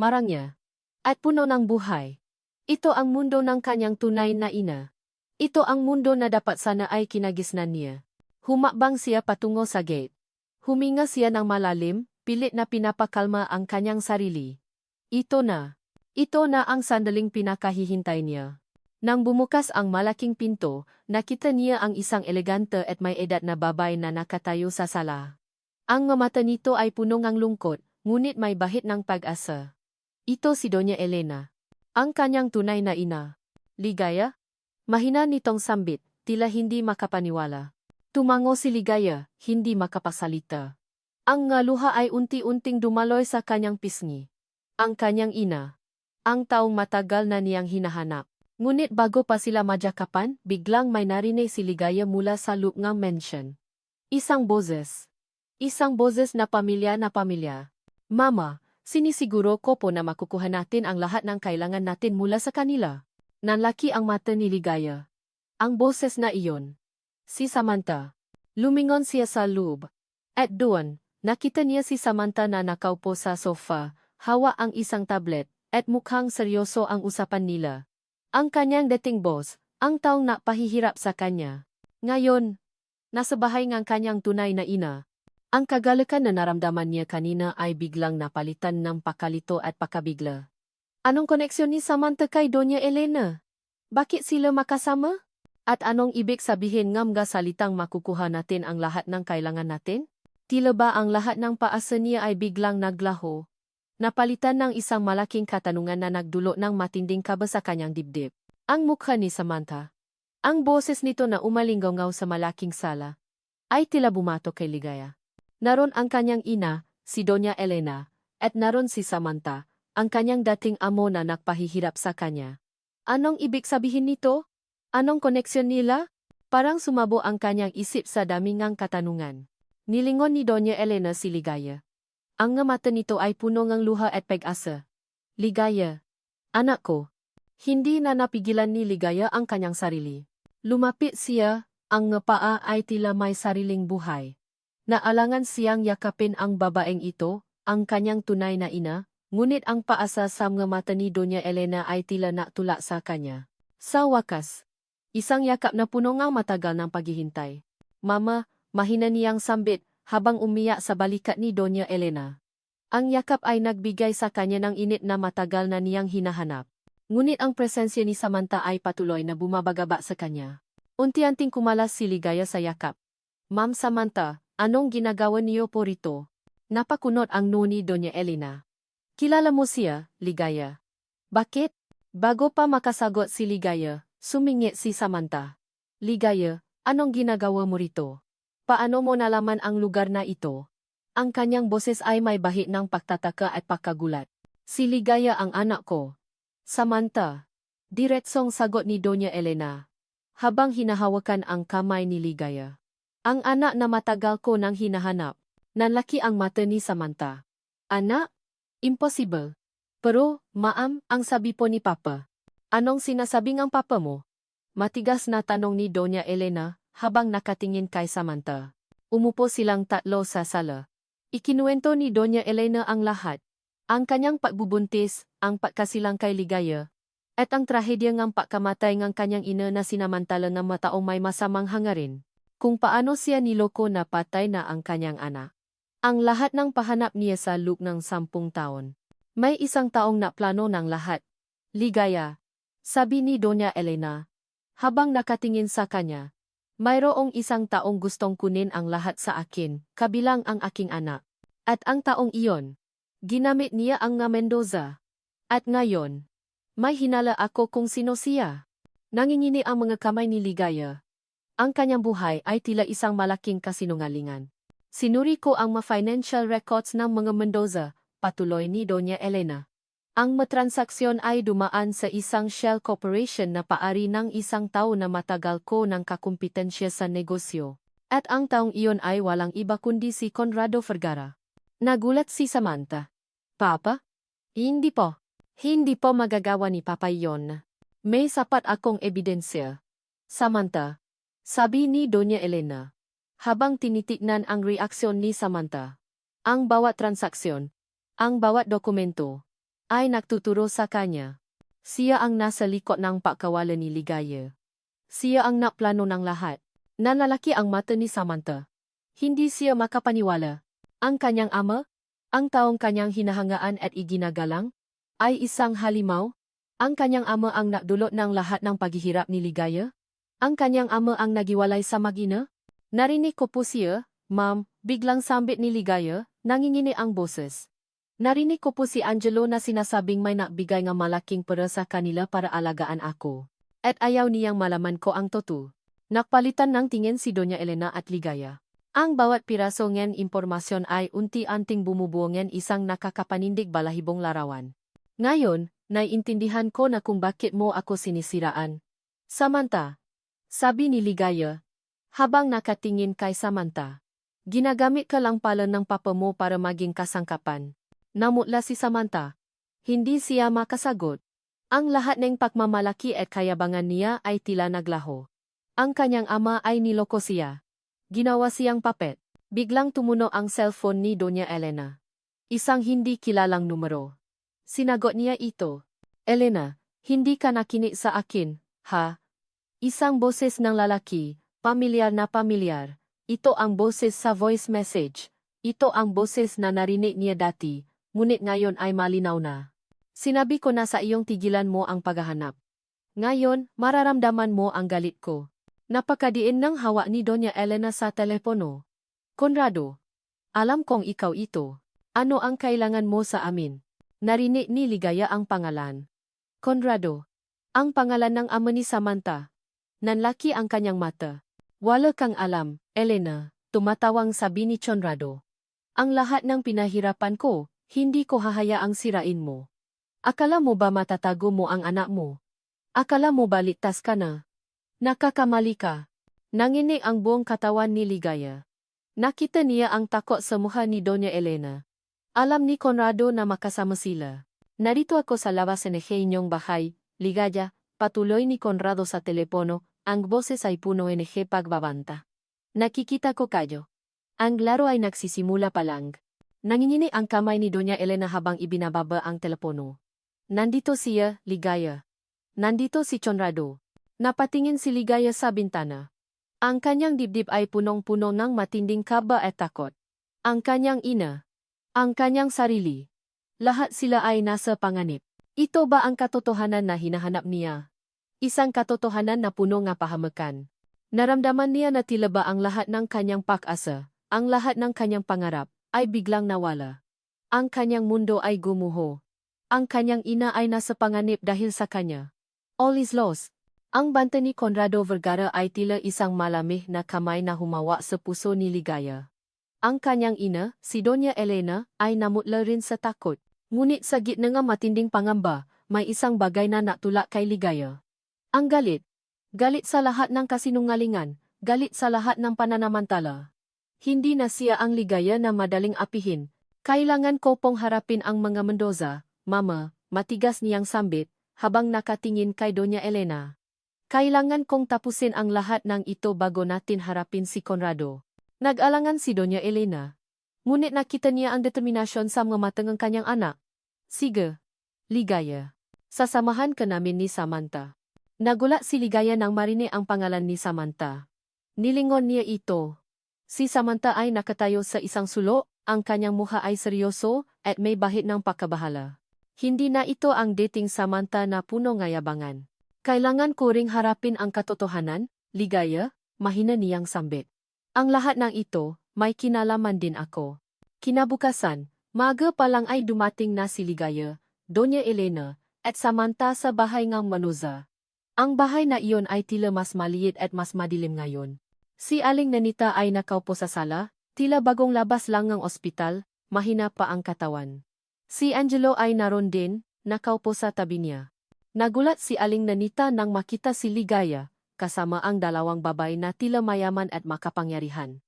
marangya, at puno ng buhay. Ito ang mundo ng kanyang tunay na ina. Ito ang mundo na dapat sana ay kinagisnan niya. Humakbang siya patungo sa gate. Huminga siya ng malalim, pilit na pinapakalma ang kanyang sarili. Ito na ang sandaling pinakahihintay niya. Nang bumukas ang malaking pinto, nakita niya ang isang elegante at may edad na babae na nakatayo sa sala. Ang mga mata nito ay puno ng lungkot, ngunit may bahid ng pag-asa. Ito si Doña Elena, ang kanyang tunay na ina. Ligaya? Mahina nitong sambit, tila hindi makapaniwala. Tumango si Ligaya, hindi makapasalita. Ang luha ay unti-unting dumaloy sa kanyang pisngi. Ang kanyang ina. Ang taong matagal na niyang hinahanap. Ngunit bago pa sila magyakapan, biglang may narinig si Ligaya mula sa loob ng mansion. Isang boses. Isang boses na pamilya na pamilya. Mama, sinisiguro ko po na makukuha natin ang lahat ng kailangan natin mula sa kanila. Nanlaki ang mata ni Ligaya. Ang boses na iyon. Si Samantha. Lumingon siya sa loob. At doon, nakita niya si Samantha na nakaupo sa sofa, hawa ang isang tablet, at mukhang seryoso ang usapan nila. Ang kanyang dating boss, ang taong napahihirap sa kanya. Ngayon, nasa bahay ng kanyang tunay na ina. Ang kagalakan na naramdaman niya kanina ay biglang napalitan ng pakalito at pakabigla. Anong koneksyon ni Samantha kay Doña Elena? Bakit sila makasama? At anong ibig sabihin ng mga salitang makukuha natin ang lahat ng kailangan natin? Tila ba ang lahat ng paasa niya ay biglang naglaho? Napalitan ng isang malaking katanungan na nagdulot ng matinding kaba sa kanyang dibdib. Ang mukha ni Samantha. Ang boses nito na umalingaw sa malaking sala ay tila bumato kay Ligaya. Naroon ang kanyang ina, si Doña Elena, at naroon si Samantha, ang kanyang dating amo na nagpahihirap sa kanya. Anong ibig sabihin nito? Anong koneksyon nila? Parang sumabo ang kanyang isip sa daming ng katanungan. Nilingon ni Doña Elena si Ligaya. Ang mata nito ay puno ng luha at pag-asa. Ligaya. Anak ko. Hindi na napigilan ni Ligaya ang kanyang sarili. Lumapit siya, ang paa ay tila may sariling buhay. Naalangan siyang yakapin ang babaeng ito, ang kanyang tunay na ina, ngunit ang paasa sa mga mata ni Doña Elena ay tila natula sa kanya. Sa wakas, isang yakap na puno ng matagal ng paghihintay. Mama, mahina niyang sambit, habang umiyak sa balikat ni Doña Elena. Ang yakap ay nagbigay sa kanya ng init na matagal na niyang hinahanap. Ngunit ang presensya ni Samantha ay patuloy na bumabagaba sa kanya. Unti-unting kumalas si Ligaya sa yakap. Ma'am Samantha, anong ginagawa niyo po rito? Napakunot ang noo ni Doña Elena. Kilala mo siya, Ligaya. Bakit? Bago pa makasagot si Ligaya, sumingit si Samantha. Ligaya, anong ginagawa mo rito? Paano mo nalaman ang lugar na ito? Ang kanyang boses ay may bahid ng pagtataka at pagkagulat. Si Ligaya ang anak ko. Samantha. Diretsong sagot ni Doña Elena. Habang hinahawakan ang kamay ni Ligaya. Ang anak na matagal ko nang hinahanap. Nanlaki ang mata ni Samantha. Anak? Impossible. Pero, ma'am, ang sabi po ni Papa. Anong sinasabi ng Papa mo? Matigas na tanong ni Doña Elena. Habang nakatingin kay Samantha. Umupo silang tatlo sa sala. Ikinuwento ni Doña Elena ang lahat. Ang kanyang pagbubuntis, ang pagkasilang kay Ligaya, at ang trahedya ng pagkamatay ng kanyang ina na sinamantala ng mataong may masamang hangarin. Kung paano siya niloko na patay na ang kanyang anak. Ang lahat ng pahanap niya sa loob ng 10 taon. May isang taong naplano ng lahat. Ligaya. Sabi ni Doña Elena. Habang nakatingin sa kanya. Mayroong isang taong gustong kunin ang lahat sa akin, kabilang ang aking anak. At ang taong iyon, ginamit niya ang Mendoza. At ngayon, may hinala ako kung sino siya. Nangingini ang mga kamay ni Ligaya. Ang kanyang buhay ay tila isang malaking kasinungalingan. Sinuri ko ang mga financial records ng mga Mendoza, patuloy ni Doña Elena. Ang matransaksyon ay dumaan sa isang shell corporation na paari ng isang tao na matagal ko ng kakumpetensya sa negosyo. At ang taong iyon ay walang iba kundi si Conrado Vergara. Nagulat si Samantha. Papa? Hindi po. Hindi po magagawa ni Papa iyon. May sapat akong ebidensya. Samantha. Sabi ni Doña Elena. Habang tinitignan ang reaksyon ni Samantha. Ang bawat transaksyon, ang bawat dokumento, ay nagtuturo sa kanya. Siya ang nasa likod ng pagkawalan ni Ligaya. Siya ang naplano ng lahat. Nanlalaki ang mata ni Samantha. Hindi siya makapaniwala. Ang kanyang ama, ang taong kanyang hinahangaan at iginagalang, ay isang halimaw. Ang kanyang ama ang nagdulot ng lahat ng paghihirap ni Ligaya. Ang kanyang ama ang nagiwalay sa mag-ina. Narinig ko po siya, ma'am, biglang sambit ni Ligaya, nangingini ang boses. Narinig ko po si Angelo na sinasabing may nagbigay ng malaking pera sa kanila para alagaan ako. At ayaw niyang malaman ko ang totoo. Nakpalitan ng tingin si Doña Elena at Ligaya. Ang bawat piraso ng impormasyon ay unti-anting bumubuo ng isang nakakapanindig balahibong larawan. Ngayon, naiintindihan ko na kung bakit mo ako sinisiraan. Samantha, sabi ni Ligaya, habang nakatingin kay Samantha. Ginagamit ka lang pala ng papa mo para maging kasangkapan. Namutla si Samantha. Hindi siya makasagot. Ang lahat ng pagmamalaki at kayabangan niya ay tila naglaho. Ang kanyang ama ay niloko siya. Ginawa siyang papet. Biglang tumuno ang cellphone ni Doña Elena. Isang hindi kilalang numero. Sinagot niya ito. Elena, hindi ka nakinig sa akin, ha? Isang boses ng lalaki, pamilyar na pamilyar. Ito ang boses sa voice message. Ito ang boses na narinig niya dati. Ngunit ngayon ay malinaw na. Sinabi ko na sa iyong tigilan mo ang paghahanap. Ngayon, mararamdaman mo ang galit ko. Napakadiin ng hawa ni Doña Elena sa telepono. Conrado, alam kong ikaw ito. Ano ang kailangan mo sa amin? Narinig ni Ligaya ang pangalan. Conrado. Ang pangalan ng ama ni Samantha. Nanlaki ang kanyang mata. Wala kang alam, Elena, tumatawang sabi ni Conrado. Ang lahat ng pinahirapan ko, hindi ko hahayaang sirain mo. Akala mo ba matatago mo ang anak mo? Akala mo ba ligtas ka na? Nakakamali ka. Nanginig ang buong katawan ni Ligaya. Nakita niya ang takot sa mukha ni Doña Elena. Alam ni Conrado na makasama sila. Narito ako sa labas ng inyong bahay, Ligaya, patuloy ni Conrado sa telepono, ang boses ay puno ng pagbabanta. Nakikita ko kayo. Ang laro ay nagsisimula pa lang. Nanginginig ang kamay ni Doña Elena habang ibinababa ang telepono. Nandito siya, Ligaya. Nandito si Conrado. Napatingin si Ligaya sa bintana. Ang kanyang dibdib ay punong-puno ng matinding kaba at takot. Ang kanyang ina. Ang kanyang sarili. Lahat sila ay nasa panganib. Ito ba ang katotohanan na hinahanap niya? Isang katotohanan na puno ng pahamakan. Naramdaman niya na tila ba ang lahat ng kanyang pag-asa, ang lahat ng kanyang pangarap, ay biglang nawala. Ang kanyang mundo ay gumuho. Ang kanyang ina ay nasa panganib dahil sa kanya. All is lost. Ang banta ni Conrado Vergara ay tila isang malamig na kamay na humawa sa puso ni Ligaya. Ang kanyang ina, si Doña Elena, ay namutla rin sa takot. Ngunit sa gitna ng matinding pangamba, may isang bagay na natulak kay Ligaya. Ang galit. Galit sa lahat ng kasinungalingan, galit sa lahat ng pananamantala. Hindi na siya ang Ligaya na madaling apihin. Kailangan ko pong harapin ang mga Mendoza, Mama, matigas niyang sambit, habang nakatingin kay Doña Elena. Kailangan kong tapusin ang lahat ng ito bago natin harapin si Conrado. Nag-alangan si Doña Elena. Ngunit nakita niya ang determinasyon sa mga mata ng kanyang anak. Sige, Ligaya. Sasamahan ka namin ni Samantha. Nagulat si Ligaya nang marinig ang pangalan ni Samantha. Nilingon niya ito. Si Samantha ay nakatayo sa isang sulok, ang kanyang mukha ay seryoso at may bahid ng pagkabahala. Hindi na ito ang dating Samantha na puno ng yabangan. Kailangan ko ring harapin ang katotohanan, Ligaya, mahina niyang sambit. Ang lahat ng ito, may kinalaman din ako. Kinabukasan, maaga pa lang ay dumating na si Ligaya, Doña Elena, at Samantha sa bahay ng Mendoza. Ang bahay na iyon ay tila mas maliit at mas madilim ngayon. Si Aling Nanita ay nakaupo sa sala, tila bagong labas lang ng ospital, mahina pa ang katawan. Si Angelo ay naroon din, nakaupo sa tabi niya. Nagulat si Aling Nanita nang makita si Ligaya, kasama ang dalawang babae na tila mayaman at makapangyarihan.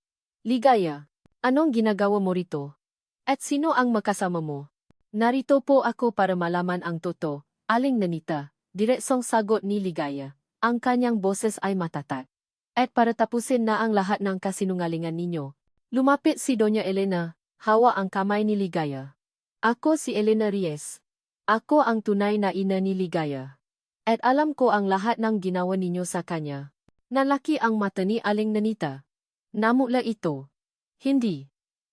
Ligaya, anong ginagawa mo rito? At sino ang makasama mo? Narito po ako para malaman ang totoo, Aling Nanita, diretsong sagot ni Ligaya. Ang kanyang boses ay matatag. At para tapusin na ang lahat ng kasinungalingan ninyo, lumapit si Doña Elena, hawa ang kamay ni Ligaya. Ako si Elena Reyes. Ako ang tunay na ina ni Ligaya. At alam ko ang lahat ng ginawa ninyo sa kanya. Nalaki ang mata ni Aling Nanita. Namula ito. Hindi.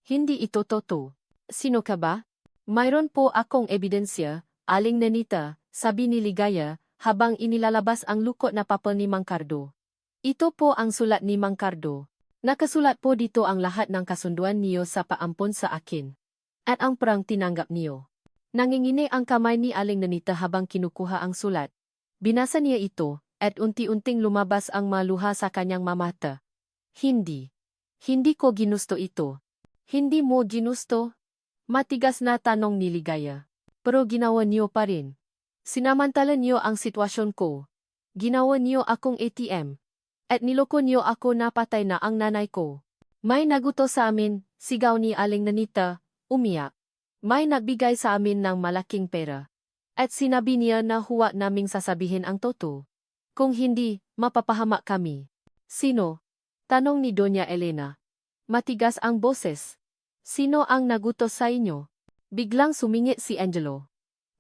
Hindi ito totoo. Sino ka ba? Mayroon po akong ebidensya, Aling Nanita, sabi ni Ligaya, habang inilalabas ang lukot na papel ni Mang Cardo. Ito po ang sulat ni Mang Cardo. Nakasulat po dito ang lahat ng kasunduan niyo sa paampon sa akin. At ang perang tinanggap niyo. Nangingini ang kamay ni Aling Nanita habang kinukuha ang sulat. Binasa niya ito, at unti-unting lumabas ang maluha sa kanyang mamata. Hindi. Hindi ko ginusto ito. Hindi mo ginusto? Matigas na tanong ni Ligaya. Pero ginawa niyo pa rin. Sinamantala niyo ang sitwasyon ko. Ginawa niyo akong ATM. At niloko niyo ako na patay na ang nanay ko. May naguto sa amin, sigaw ni Aling Nanita, umiyak. May nagbigay sa amin ng malaking pera. At sinabi niya na huwag naming sasabihin ang totoo. Kung hindi, mapapahamak kami. Sino? Tanong ni Doña Elena. Matigas ang boses. Sino ang nagutos sa inyo? Biglang sumingit si Angelo.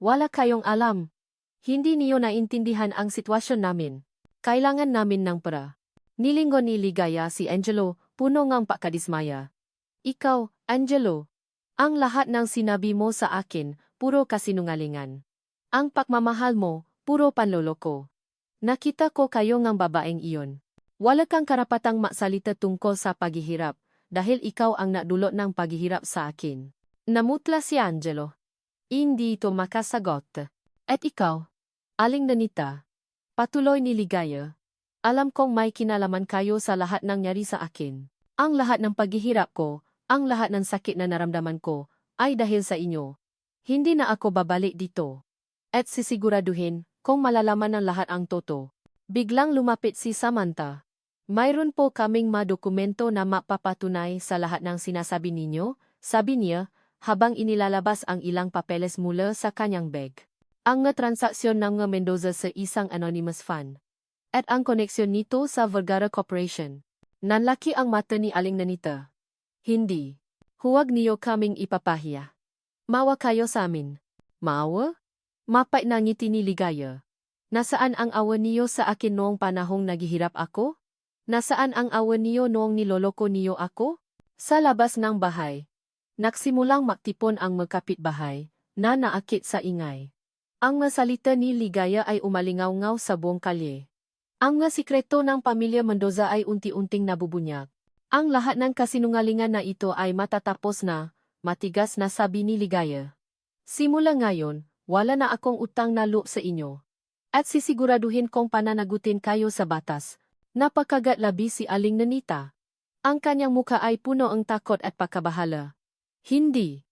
Wala kayong alam. Hindi niyo naintindihan ang sitwasyon namin. Kailangan namin ng pera. Nilingon ni Ligaya si Angelo, puno ngang pakadismaya. Ikaw, Angelo. Ang lahat ng sinabi mo sa akin, puro kasinungalingan. Ang pagmamahal mo, puro panloloko. Nakita ko kayo ngang babaeng iyon. Wala kang karapatang maksalita tungkol sa paghihirap, dahil ikaw ang nadulot ng paghihirap sa akin. Namutla si Angelo. Hindi ito makasagot. At ikaw, Aling Nanita, patuloy ni Ligaya. Alam kong may kinalaman kayo sa lahat ng nangyari sa akin. Ang lahat ng paghihirap ko, ang lahat ng sakit na naramdaman ko, ay dahil sa inyo. Hindi na ako babalik dito. At sisiguraduhin, kung malalaman ng lahat ang totoo. Biglang lumapit si Samantha. Mayroon po kaming madokumento na mapapatunay sa lahat ng sinasabi ninyo, sabi niya, habang inilalabas ang ilang papeles mula sa kanyang bag. Ang transaksyon ng Mendoza sa isang anonymous fund. At ang koneksyon nito sa Vergara Corporation. Nanlaki ang mata ni Aling Nanita. Hindi. Huwag niyo kaming ipapahiya. Mawa kayo sa amin. Maawa? Mapait na ngiti ni Ligaya. Nasaan ang awa niyo sa akin noong panahong naghihirap ako? Nasaan ang awa niyo noong niloloko niyo ako? Sa labas ng bahay. Nagsimulang magtipon ang magkapitbahay, na naakit sa ingay. Ang mga salita ni Ligaya ay umalingaw-ngaw sa buong kalye. Ang mga sikreto ng pamilya Mendoza ay unti-unting nabubunyag. Ang lahat ng kasinungalingan na ito ay matatapos na, matigas na sabi ni Ligaya. Simula ngayon, wala na akong utang na loob sa inyo. At sisiguraduhin kong pananagutin kayo sa batas. Napakagatlabi si Aling Nanita. Ang kanyang muka ay puno ang takot at pagkabahala. Hindi.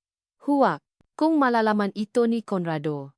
Huwag. Kung malalaman ito ni Conrado.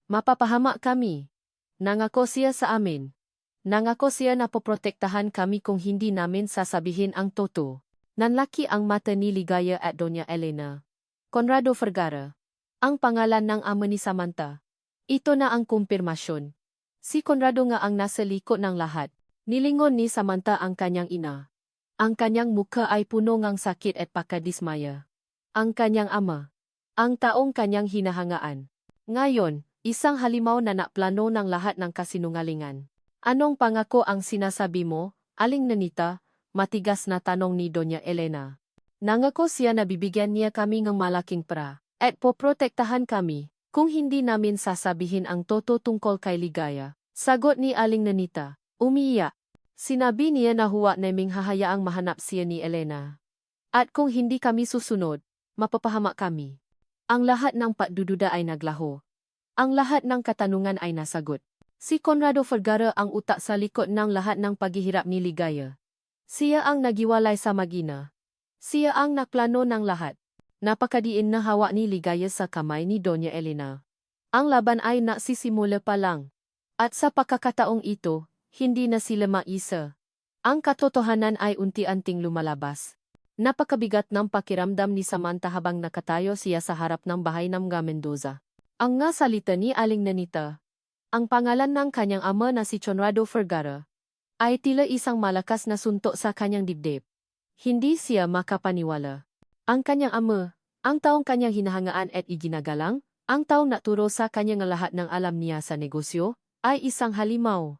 Mapapahamak kami. Nangako siya sa amin. Nangako siya na poprotektahan kami kung hindi namin sasabihin ang totoo. Nanlaki ang mata ni Ligaya at Doña Elena. Conrado Vergara. Ang pangalan ng ama ni Samantha. Ito na ang kumpirmasyon. Si Conrado nga ang nasa likod ng lahat. Nilingon ni Samantha ang kanyang ina. Ang kanyang mukha ay puno ngang sakit at pakadismaya. Ang kanyang ama. Ang taong kanyang hinahangaan. Ngayon, isang halimaw na naplano ng lahat ng kasinungalingan. Anong pangako ang sinasabi mo, Aling Nanita? Matigas na tanong ni Doña Elena. Nangako siya na bibigyan niya kami ng malaking pera, at poprotektahan kami, kung hindi namin sasabihin ang totoo tungkol kay Ligaya. Sagot ni Aling Nanita, umiiyak. Sinabi niya na huwag naming hahayaang mahanap siya ni Elena. At kung hindi kami susunod, mapapahamak kami. Ang lahat ng pagdududa ay naglaho. Ang lahat ng katanungan ay nasagot. Si Conrado Vergara ang utak sa likod ng lahat ng paghihirap ni Ligaya. Siya ang nagiwalay sa mag-ina. Siya ang nakplano ng lahat. Napakadiin na hawak ni Ligaya sa kamay ni Doña Elena. Ang laban ay nagsisimula pa lang. At sa pagkakataong ito, hindi na sila maisa. Ang katotohanan ay unti-unting lumalabas. Napakabigat ng pakiramdam ni Samantha habang nakatayo siya sa harap ng bahay ng mga Mendoza. Ang nga salita ni Aling Nanita, ang pangalan ng kanyang ama na si Conrado Vergara, ay tila isang malakas na suntok sa kanyang dibdib. Hindi siya makapaniwala. Ang kanyang ama, ang taong kanyang hinahangaan at iginagalang, ang taong naturo sa kanyang lahat ng alam niya sa negosyo, ay isang halimaw.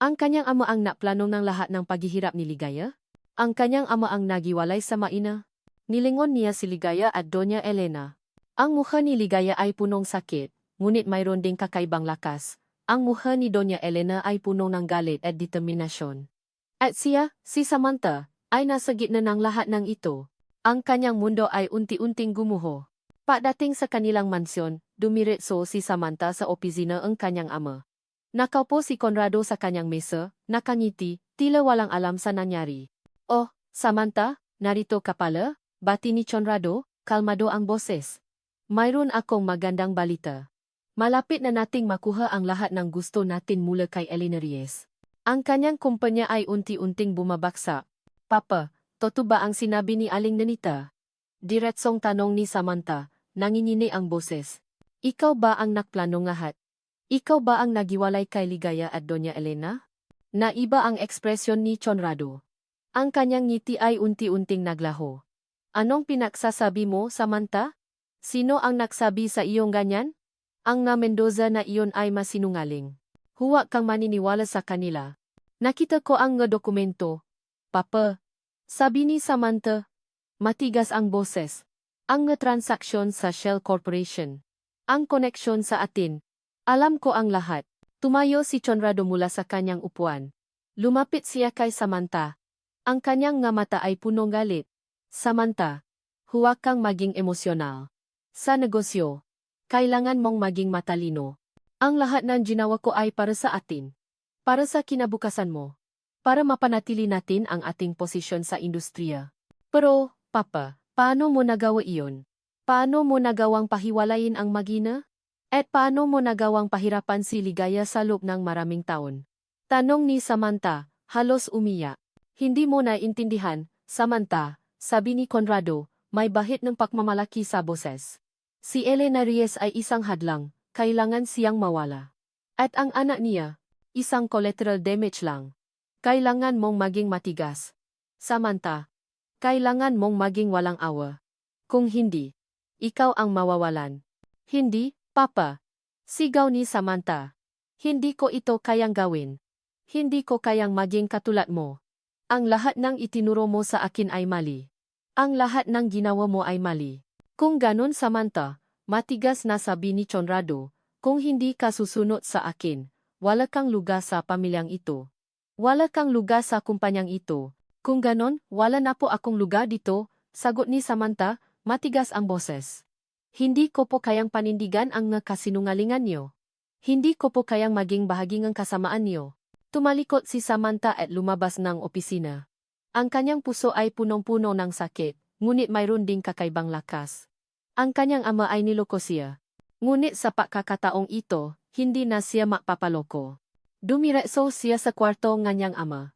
Ang kanyang ama ang naplanong ng lahat ng paghihirap ni Ligaya. Ang kanyang ama ang nagiwalay sa maina. Nilingon niya si Ligaya at Doña Elena. Ang mukha ni Ligaya ay punong sakit, ngunit mayroon ding kakaibang lakas. Ang mukha ni Doña Elena ay puno ng galit at determinasyon. At siya, si Samantha, ay nasa gitna ng lahat ng ito. Ang kanyang mundo ay unti-unting gumuho. Pagdating sa kanilang mansyon, dumiretso si Samantha sa opisina ng kanyang ama. Nakaupo si Conrado sa kanyang mesa, nakangiti, tila walang alam sa nangyari. "Oh, Samantha, narito ka pala?" Bati ni Conrado, kalmado ang boses. "Mayroon akong magandang balita. Malapit na nating makuha ang lahat ng gusto natin mula kay Elena Reyes." Ang kanyang kumpanya ay unti-unting bumabagsak. "Papa, totoo ba ang sinabi ni Aling Nanita?" Diretsong tanong ni Samantha, nanginginig ang boses. "Ikaw ba ang nakplano lahat? Ikaw ba ang nagiwalay kay Ligaya at Doña Elena?" Naiba ang ekspresyon ni Conrado. Ang kanyang ngiti ay unti-unting naglaho. "Anong pinagsasabi mo, Samantha? Sino ang nagsabi sa iyong ganyan? Ang nga Mendoza na iyon ay masinungaling. Huwag kang maniniwala sa kanila. Nakita ko ang nga dokumento, Papa." Sabi ni Samantha. Matigas ang boses. "Ang nga transaksyon sa Shell Corporation. Ang koneksyon sa atin. Alam ko ang lahat." Tumayo si Conrado mula sa kanyang upuan. Lumapit siya kay Samantha. Ang kanyang nga mata ay punong galit. "Samantha, huwag kang maging emosyonal. Sa negosyo, kailangan mong maging matalino. Ang lahat ng ginawa ko ay para sa atin. Para sa kinabukasan mo. Para mapanatili natin ang ating posisyon sa industriya." "Pero, Papa, paano mo nagawa iyon? Paano mo nagawang pahiwalayin ang magina? At paano mo nagawang pahirapan si Ligaya sa loob ng maraming taon?" Tanong ni Samantha, halos umiyak. "Hindi mo naintindihan, Samantha," sabi ni Conrado, may bahid ng pagmamalaki sa boses. "Si Elena Reyes ay isang hadlang, kailangan siyang mawala. At ang anak niya, isang collateral damage lang. Kailangan mong maging matigas. Samantha, kailangan mong maging walang awa. Kung hindi, ikaw ang mawawalan." "Hindi, Papa," sigaw ni Samantha. "Hindi ko ito kayang gawin. Hindi ko kayang maging katulad mo. Ang lahat ng itinuro mo sa akin ay mali. Ang lahat ng ginawa mo ay mali." "Kung ganun, Samantha," matigas na sabi ni Conrado, "kung hindi ka susunod sa akin, wala kang lugar sa pamilyang ito. Wala kang lugar sa kumpanyang ito." "Kung ganon, wala na po akong lugar dito," sagot ni Samantha, matigas ang boses. "Hindi ko po kayang panindigan ang kasinungalingan niyo. Hindi ko po kayang maging bahagi ng kasamaan niyo." Tumalikod si Samantha at lumabas ng opisina. Ang kanyang puso ay punong-puno ng sakit, ngunit mayroon ding kakaibang lakas. Ang kanyang ama ay niloko siya. Ngunit sa pagkakataong ito, hindi na siya mapapaloko. Dumiretso siya sa kwarto ng kanyang ama.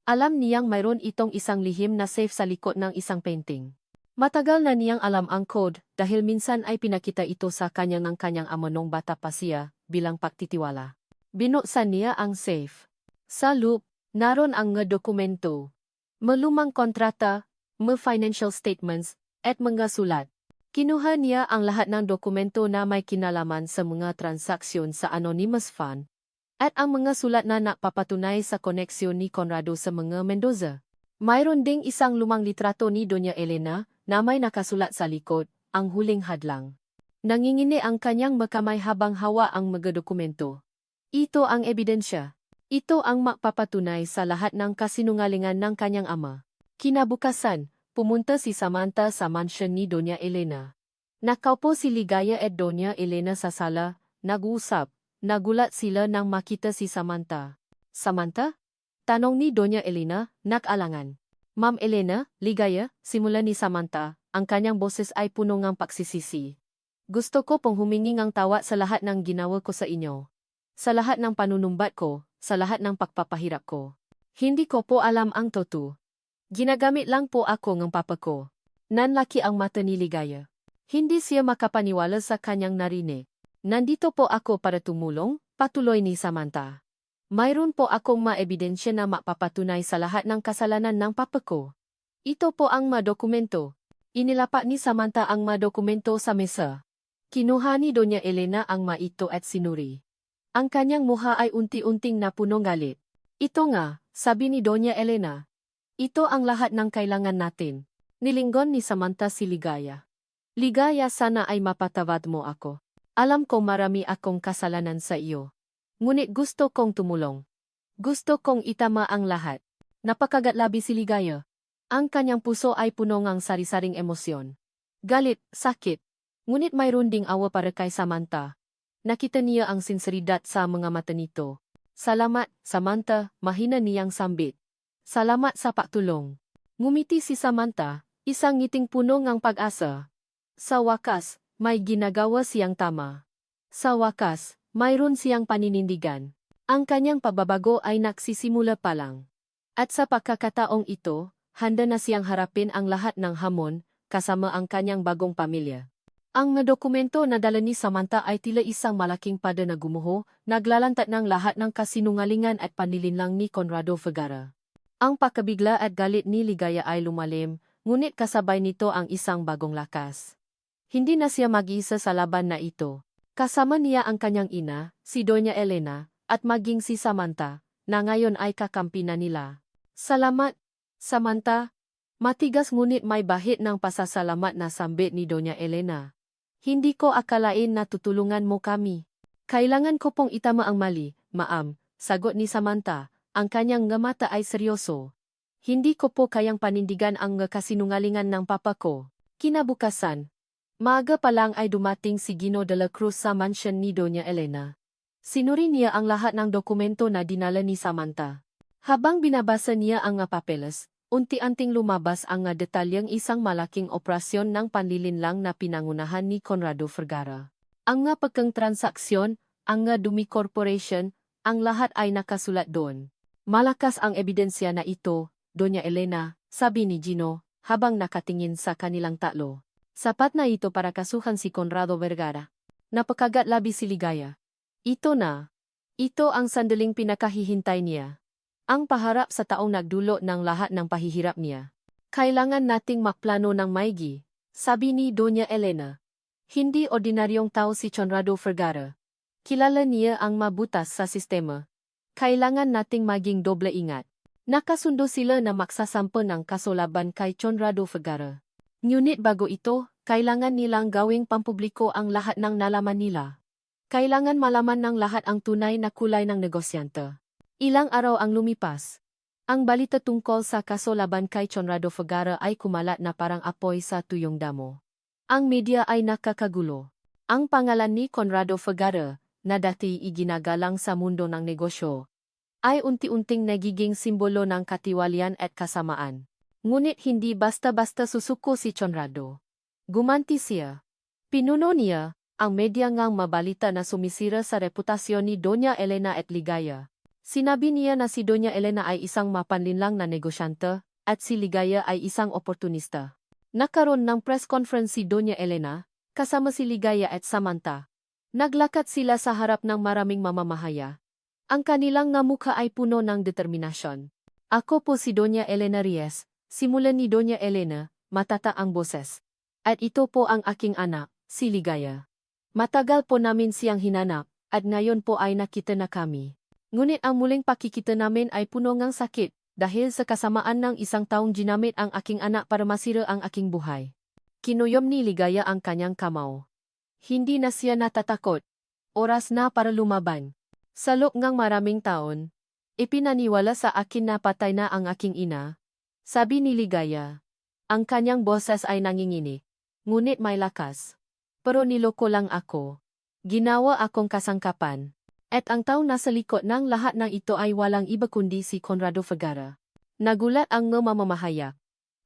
Alam niyang mayroon itong isang lihim na safe sa likod ng isang painting. Matagal na niyang alam ang code dahil minsan ay pinakita ito sa kanya ng kanyang ama nung bata pa siya bilang pagtitiwala. Binuksan niya ang safe. Sa loob, naroon ang mga dokumento. Malumang kontrata, mga financial statements, at mga sulat. Kinuha niya ang lahat ng dokumento na may kinalaman sa mga transaksyon sa anonymous fund, at ang mga sulat na napapatunay sa koneksyon ni Conrado sa mga Mendoza. Mayroon ding isang lumang litrato ni Doña Elena na may nakasulat sa likod, "Ang huling hadlang." Nangingini ang kanyang makamay habang hawa ang mga dokumento. Ito ang ebidensya. Ito ang magpapatunay sa lahat ng kasinungalingan ng kanyang ama. Kinabukasan, pumunta si Samantha sa mansion ni Doña Elena. Nakaupo si Ligaya at Doña Elena sa sala, nag-uusap. Nagulat sila nang makita si Samantha. "Samantha?" tanong ni Doña Elena, nag-alangan. "Ma'am Elena, Ligaya," simula ni Samantha, ang kanyang boses ay puno ng pagsisisi. Gusto ko pong humingi ng tawa sa lahat ng ginawa ko sa inyo. Sa lahat ng panunumbat ko, sa lahat ng pagpapahirap ko. Hindi ko po alam ang totoo. Ginagamit lang po ako ng papa ko. Nanlaki ang mata ni Ligaya. Hindi siya makapaniwala sa kanyang narinig. Nandito po ako para tumulong, patuloy ni Samantha. Mayroon po akong maebidensya na mapapatunay sa lahat ng kasalanan ng papa ko. Ito po ang madokumento. Inilapat ni Samantha ang madokumento sa mesa. Kinuha ni Doña Elena ang maito at sinuri. Ang kanyang muha ay unti-unting napunong galit. Ito nga, sabi ni Doña Elena. Ito ang lahat ng kailangan natin. Nilinggon ni Samantha si Ligaya. Ligaya, sana ay mapatawad mo ako. Alam ko marami akong kasalanan sa iyo. Ngunit gusto kong tumulong. Gusto kong itama ang lahat. Napakagatlabi si Ligaya. Ang kanyang puso ay puno ng sari-saring emosyon. Galit, sakit. Ngunit mayroon ding awa para kay Samantha. Nakita niya ang sinseridad sa mga mata nito. Salamat, Samantha, mahina niyang sambit. Salamat sa pagtulong. Ngumiti si Samantha, isang ngiting puno ng pag-asa. Sa wakas, may ginagawa siyang tama. Sa wakas, mayroon siyang paninindigan. Ang kanyang pababago ay nagsisimula pa lang. At sa pagkakataong ito, handa na siyang harapin ang lahat ng hamon, kasama ang kanyang bagong pamilya. Ang dokumento na dala ni Samantha ay tila isang malaking pada na gumuho, naglalantat ng lahat ng kasinungalingan at panlilinlang ni Conrado Vergara. Ang pakabigla at galit ni Ligaya ay lumalim, ngunit kasabay nito ang isang bagong lakas. Hindi na siya mag-isa sa laban na ito. Kasama niya ang kanyang ina, si Doña Elena, at maging si Samantha, na ngayon ay kakampi na nila. Salamat, Samantha. Matigas ngunit may bahid ng pasasalamat na sambit ni Doña Elena. Hindi ko akalain na tutulungan mo kami. Kailangan ko pong itama ang mali, ma'am, sagot ni Samantha. Ang kanyang mata ay seryoso. Hindi ko po kayang panindigan ang kasinungalingan ng papa ko. Kinabukasan, maaga pa lang ay dumating si Gino de la Cruz sa mansion ni Doña Elena. Sinuri niya ang lahat ng dokumento na dinala ni Samantha. Habang binabasa niya ang papeles, unti-unting lumabas ang detalyeng isang malaking operasyon ng panlilinlang na pinangunahan ni Conrado Vergara. Ang pagkang transaksyon, ang Dumi Corporation, ang lahat ay nakasulat doon. Malakas ang ebidensya na ito, Doña Elena, sabi ni Gino, habang nakatingin sa kanilang tatlo. Sapat na ito para kasuhan si Conrado Vergara. Napakagatlabi si Ligaya. Ito na. Ito ang sandaling pinakahihintay niya. Ang paharap sa taong nagdulot ng lahat ng pahihirap niya. Kailangan nating makplano ng maigi, sabi ni Doña Elena. Hindi ordinaryong tao si Conrado Vergara. Kilala niya ang mabutas sa sistema. Kailangan nating maging doble ingat. Nakasundo sila na magsasampa ng kaso laban kay Conrado Vergara. Ngunit bago ito, kailangan nilang gawing pampubliko ang lahat ng nalaman nila. Kailangan malaman ng lahat ang tunay na kulay ng negosyante. Ilang araw ang lumipas. Ang balita tungkol sa kaso laban kay Conrado Vergara ay kumalat na parang apoy sa tuyong damo. Ang media ay nakakagulo. Ang pangalan ni Conrado Vergara, na dati iginagalang sa mundo ng negosyo, ay unti-unting nagiging simbolo ng katiwalian at kasamaan. Ngunit hindi basta-basta susuko si Conrado. Gumanti siya. Pinuno niya ang media ngang mabalita na sumisira sa reputasyon ni Doña Elena at Ligaya. Sinabi niya na si Doña Elena ay isang mapanlinlang na negosyante at si Ligaya ay isang oportunista. Nagkaroon ng press conference si Doña Elena, kasama si Ligaya at Samantha. Naglakad sila sa harap ng maraming mamamahaya. Ang kanilang mukha ay puno ng determinasyon. Ako po si Doña Elena Reyes, simulan ni Doña Elena, matata ang boses. At ito po ang aking anak, si Ligaya. Matagal po namin siyang hinanap, at ngayon po ay nakita na kami. Ngunit ang muling pakikita namin ay puno ng sakit, dahil sa kasamaan ng isang taong ginamit ang aking anak para masira ang aking buhay. Kinuyom ni Ligaya ang kanyang kamao. Hindi na siya natatakot. Oras na para lumaban. Sa loob ng maraming taon, ipinaniwala sa akin na patay na ang aking ina. Sabi ni Ligaya. Ang kanyang boses ay nanginginig. Ngunit may lakas. Pero niloko lang ako. Ginawa akong kasangkapan. At ang taong nasa likod ng lahat ng ito ay walang iba kundi si Conrado Vergara. Nagulat ang mamamahaya.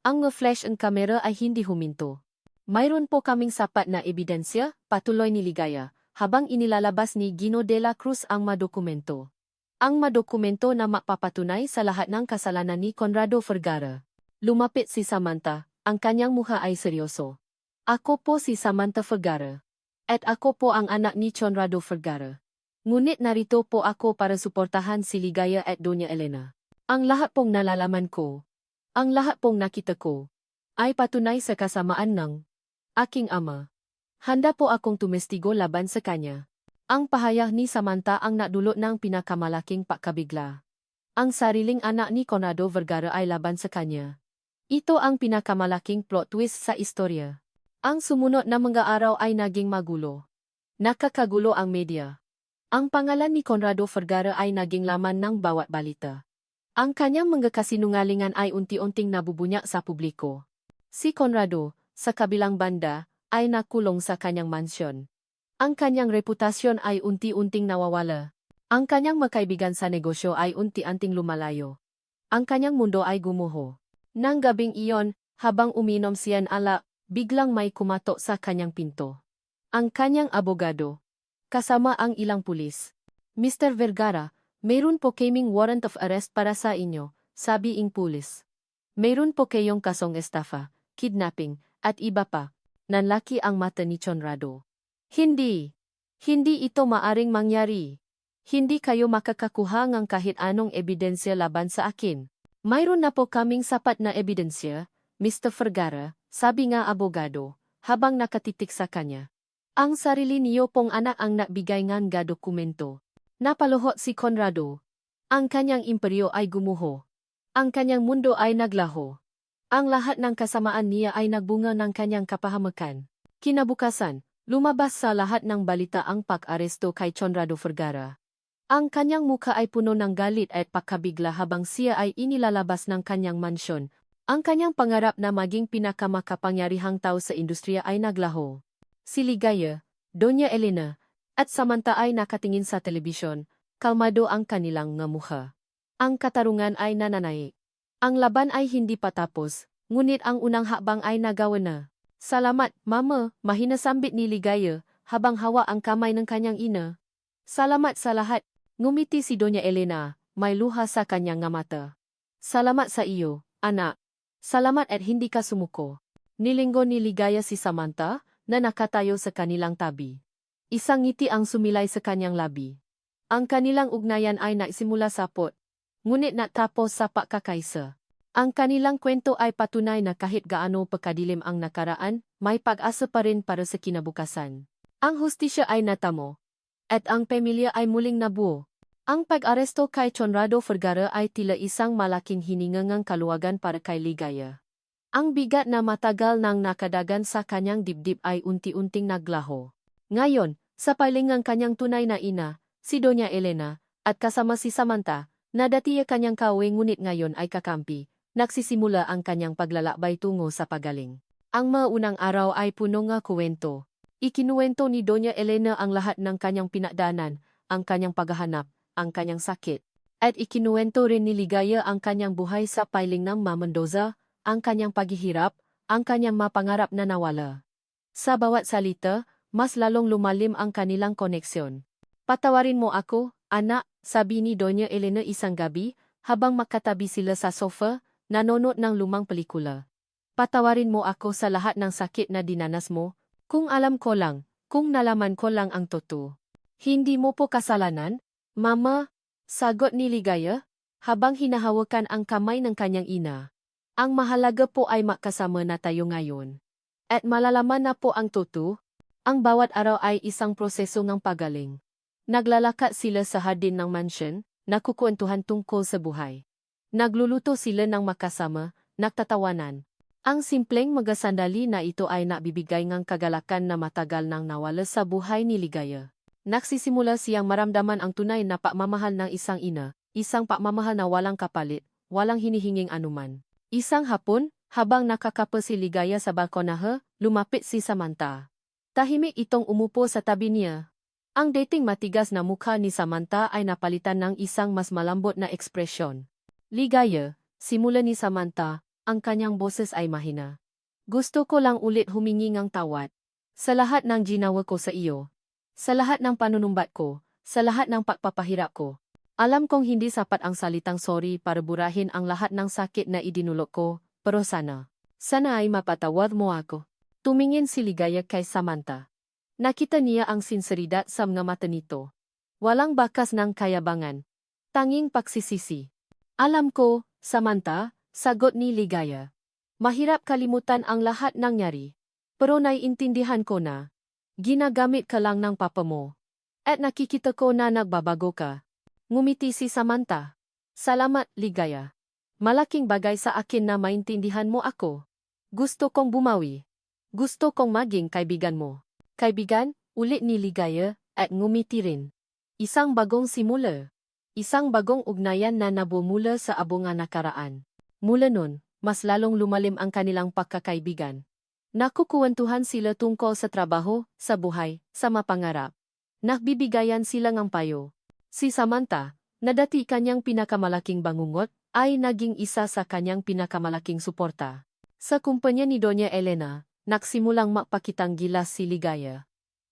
Ang flash ng kamera ay hindi huminto. Mayroon po kaming sapat na ebidensya, patuloy ni Ligaya, habang inilalabas ni Gino de la Cruz ang madokumento. Ang madokumento na mapapatunay sa lahat ng kasalanan ni Conrado Vergara. Lumapit si Samantha, ang kanyang mukha ay seryoso. Ako po si Samantha Vergara. At ako po ang anak ni Conrado Vergara. Ngunit narito po ako para suportahan si Ligaya at Doña Elena. Ang lahat pong nalalaman ko, ang lahat pong nakita ko, ay patunay sa kasamaan ng aking ama. Handa po akong tumestigo laban sa kanya. Ang pahayag ni Samantha ang nadulot ng pinakamalaking pakabigla. Ang sariling anak ni Conrado Vergara ay laban sa kanya. Ito ang pinakamalaking plot twist sa istorya. Ang sumunod na mga araw ay naging magulo. Nakakagulo ang media. Ang pangalan ni Conrado Vergara ay naging laman ng bawat balita. Ang kanyang mga kasinungalingan ay unti-unting nabubunyak sa publiko. Si Conrado, sa kabilang banda, ay nakulong sa kanyang mansyon. Ang kanyang reputasyon ay unti-unting nawawala. Ang kanyang magkaibigan sa negosyo ay unti-unting lumalayo. Ang kanyang mundo ay gumuho. Nang gabing iyon, habang uminom siya ng alak, biglang may kumatok sa kanyang pinto. Ang kanyang abogado, kasama ang ilang pulis. Mr. Vergara, mayroon po kaming warrant of arrest para sa inyo, sabi ng pulis. Mayroon po kayong kasong estafa, kidnapping, at iba pa. Nanlaki ang mata ni Conrado. Hindi. Hindi ito maaring mangyari. Hindi kayo makakakuha ng kahit anong ebidensya laban sa akin. Mayroon na po kaming sapat na ebidensya, Mr. Vergara, sabi nga abogado, habang nakatitik sa kanya. Ang sarili niyo pong anak ang nagbigay ng dokumento. Napaluhot si Conrado. Ang kanyang imperyo ay gumuho. Ang kanyang mundo ay naglaho. Ang lahat ng kasamaan niya ay nagbunga ng kanyang kapahamakan. Kinabukasan, lumabas sa lahat ng balita ang pag-aresto kay Conrado Vergara. Ang kanyang mukha ay puno ng galit at pakabigla habang siya ay inilalabas ng kanyang mansyon. Ang kanyang pangarap na maging pinakamakapangyarihang tao sa industriya ay naglaho. Si Ligaya, Doña Elena, at Samantha ay nakatingin sa telebisyon, kalmado ang kanilang nga mukha. Ang katarungan ay nananaig. Ang laban ay hindi pa tapos, ngunit ang unang hakbang ay nagawa na. Salamat, Mama, mahinasambit ni Ligaya, habang hawa ang kamay ng kanyang ina. Salamat sa lahat, ngumiti si Doña Elena, may luha sa kanyang nga mata. Salamat sa iyo, anak. Salamat at hindi ka sumuko. Nilinggo ni Ligaya si Samantha, na nakatayo sa kanilang tabi. Isang ngiti ang sumilay sa kanyang labi. Ang kanilang ugnayan ay nagsimula sa pot, ngunit natapos sa pagkakaisa. Ang kanilang kwento ay patunay na kahit gaano pagkadilim ang nakaraan, may pag-asa pa rin para sa kinabukasan. Ang hustisya ay natamo, at ang pamilya ay muling nabuo. Ang pag-aresto kay Conrado Vergara ay tila isang malaking hiningangang kaluwagan para kay Ligaya. Ang bigat na matagal nang nakadagan sa kanyang dibdib ay unti-unting naglaho. Ngayon, sa piling ng kanyang tunay na ina, si Doña Elena, at kasama si Samantha, na dati kanyang kawe ngunit ngayon ay kakampi, nagsisimula ang kanyang paglalakbay tungo sa pagaling. Ang maunang araw ay puno nga kuwento. Ikinuwento ni Doña Elena ang lahat ng kanyang pinagdaanan, ang kanyang paghahanap, ang kanyang sakit. At ikinuwento rin ni Ligaya ang kanyang buhay sa piling ng Mama Mendoza, ang kanyang paghihirap, ang kanyang mapangarap na nawala. Sa bawat salita, mas lalong lumalim ang kanilang koneksyon. Patawarin mo ako, anak, sabi ni Doña Elena isang gabi, habang makatabi sila sa sofa, nanonood ng lumang pelikula. Patawarin mo ako sa lahat ng sakit na dinanas mo, kung alam ko lang, kung nalaman ko lang ang totoo. Hindi mo po kasalanan, Mama, sagot ni Ligaya, habang hinahawakan ang kamay ng kanyang ina. Ang mahalaga po ay makasama na tayo ngayon. At malalaman na po ang totoo. Ang bawat araw ay isang proseso ng pagaling. Naglalakad sila sa hardin ng mansion, nakukwentuhan tungkol sa buhay. Nagluluto sila ng makasama, nagtatawanan. Ang simpleng mga sandali na ito ay nabibigay ng kagalakan na matagal nang nawala sa buhay ni Ligaya. Nagsisimula siyang maramdaman ang tunay na pagmamahal ng isang ina, isang pagmamahal na walang kapalit, walang hinihinging anuman. Isang hapon, habang nakakapa si Ligaya sa balkonahe, lumapit si Samantha. Tahimik itong umupo sa tabi niya. Ang dating matigas na mukha ni Samantha ay napalitan ng isang mas malambot na ekspresyon. Ligaya, simula ni Samantha, ang kanyang boses ay mahina. Gusto ko lang ulit humingi ng tawad. Sa lahat ng ginawa ko sa iyo. Sa lahat ng panunumbat ko. Sa lahat ng pagpapahirap ko. Alam kong hindi sapat ang salitang sorry para burahin ang lahat ng sakit na idinulot ko, pero sana. Sana ay mapatawad mo ako. Tumingin si Ligaya kay Samantha. Nakita niya ang sinseridad sa mga mata nito. Walang bakas ng kayabangan. Tanging pagsisisi. Alam ko, Samantha, sagot ni Ligaya. Mahirap kalimutan ang lahat ng nangyari. Pero naiintindihan ko na. Ginagamit ka lang ng papa mo. At nakikita ko na nagbabago ka. Ngumiti si Samantha. Salamat, Ligaya. Malaking bagay sa akin na maintindihan mo ako. Gusto kong bumawi. Gusto kong maging kaibigan mo. Kaibigan, ulit ni Ligaya, at ngumiti rin. Isang bagong simula. Isang bagong ugnayan na nabumula sa abungan nakaraan. Mula nun, mas lalong lumalim ang kanilang pagkakaibigan. Nakukuwentuhan sila tungkol sa trabaho, sa buhay, sa mapangarap. Nakbibigayan sila ng payo. Si Samantha, na dati kanyang pinakamalaking bangungot, ay naging isa sa kanyang pinakamalaking suporta. Sa kumpanya ni Doña Elena, nagsimulang magpakitang gilas si Ligaya.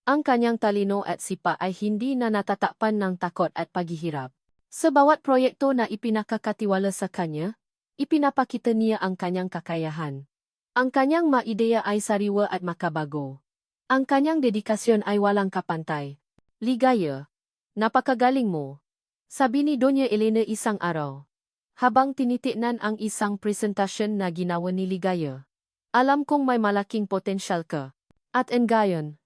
Ang kanyang talino at sipa ay hindi na natatakpan ng takot at paghihirap. Sa bawat proyekto na ipinakakatiwala sa kanya, ipinapakita niya ang kanyang kakayahan. Ang kanyang maideya ay sariwa at makabago. Ang kanyang dedikasyon ay walang kapantay. Ligaya, napakagaling mo. Sabi ni Doña Elena isang araw. Habang tinitignan ang isang presentasyon na ginawa ni Ligaya. Alam kong may malaking potensyal ka. At ngayon,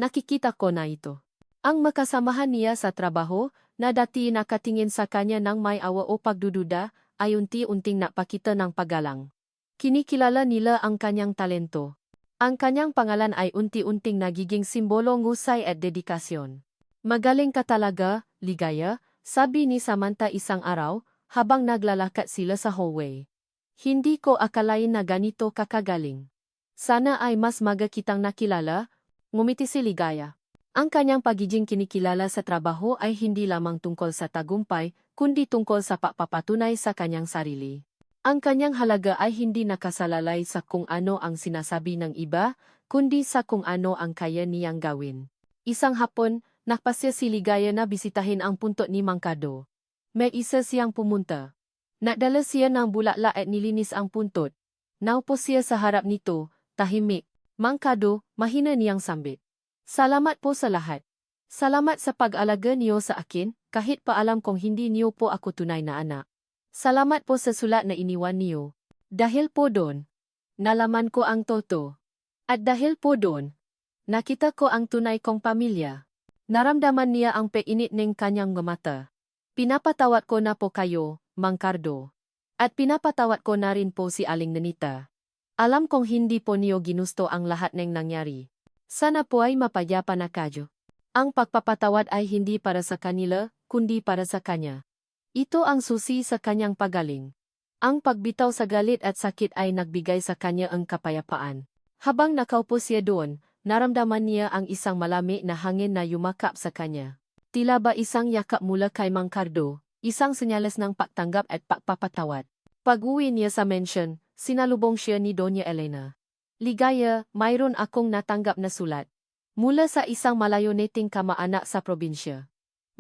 nakikita ko na ito. Ang makasamahan niya sa trabaho, na dati nakatingin sa kanya ng may awa o pagdududa, ay unti-unting napakita ng paggalang. Kinikilala nila ang kanyang talento. Ang kanyang pangalan ay unti-unting nagiging simbolo ng husay at dedikasyon. Magaling ka talaga, Ligaya, sabi ni Samantha isang araw, habang naglalakad sila sa hallway. Hindi ko akalain na ganito kakagaling. Sana ay mas maga kitang nakilala, ngumiti si Ligaya. Ang kanyang pagiging kinikilala sa trabaho ay hindi lamang tungkol sa tagumpay, kundi tungkol sa pagpapatunay sa kanyang sarili. Ang kanyang halaga ay hindi nakasalalay sa kung ano ang sinasabi ng iba, kundi sa kung ano ang kaya niyang gawin. Isang hapon, nakpasya si Ligaya na bisitahin ang puntot ni Mangkado. May isa siyang pumunta. Nadala siya ng bulaklak at nilinis ang puntot. Naupo siya sa harap nito, tahimik. Mangkado, mahina niyang sambit. Salamat po sa lahat. Salamat sa pag-alaga niyo sa akin, kahit pa alam kong hindi niyo po ako tunay na anak. Salamat po sa sulat na iniwan niyo. Dahil po doon, nalaman ko ang totoo. At dahil po doon, nakita ko ang tunay kong pamilya. Naramdaman niya ang painit ng kanyang mata. Pinapatawad ko na po kayo, Mangkardo. At pinapatawad ko na rin po si Aling Nanita. Alam kong hindi po niyo ginusto ang lahat ng nangyari. Sana po ay mapayapa na kayo. Ang pagpapatawad ay hindi para sa kanila, kundi para sa kanya. Ito ang susi sa kanyang pagaling. Ang pagbitaw sa galit at sakit ay nagbigay sa kanya ang kapayapaan. Habang nakaupo siya doon, naramdaman niya ang isang malami na hangin na yumakap sa kanya. Tila ba isang yakap mula kay Mangkardo, isang senyales ng pagtanggap at pagpapatawad. Pag-uwi niya sa mansion, sinalubong siya ni Doña Elena. Ligaya, mayroon akong natanggap na sulat. Mula sa isang malayo nating kamaanak sa probinsya.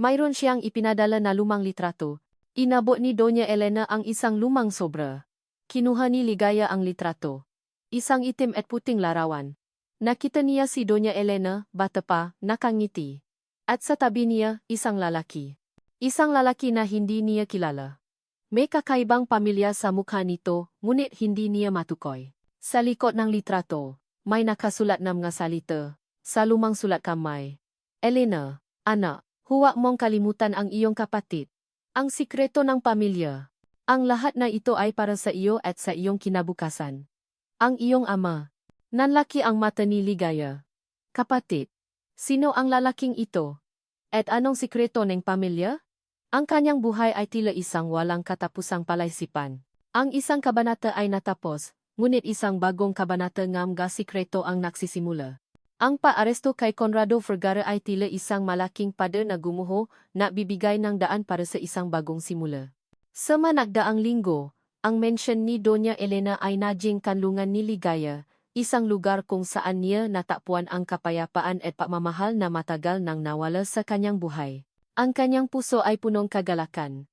Mayroon siyang ipinadala na lumang litrato. Inabot ni Doña Elena ang isang lumang sobra. Kinuha ni Ligaya ang litrato. Isang itim at puting larawan. Nakita niya si Doña Elena, bata pa, nakangiti. At sa tabi niya, isang lalaki. Isang lalaki na hindi niya kilala. May kakaibang pamilya sa mukha nito, ngunit hindi niya matukoy. Sa likod ng litrato, may nakasulat na mga salita, sa lumang sulat kamay. Elena, anak, huwag mong kalimutan ang iyong kapatid. Ang sikreto ng pamilya. Ang lahat na ito ay para sa iyo at sa iyong kinabukasan. Ang iyong ama. Nanlaki ang mata ni Ligaya. Kapatid. Sino ang lalaking ito? At anong sikreto ng pamilya? Ang kanyang buhay ay tila isang walang katapusang palaisipan. Ang isang kabanata ay natapos, ngunit isang bagong kabanata ng mga sikreto ang nagsisimula. Ang paaresto kay Conrado Vergara ay tila isang malaking pader na gumuho na bibigay ng daan para sa isang bagong simula. Sa managdaang linggo, ang mensyon ni Doña Elena ay naging kanlungan ni Ligaya, isang lugar kung saan niya natagpuan ang kapayapaan at pagmamahal na matagal nang nawala sa kanyang buhay. Ang kanyang puso ay punong kagalakan.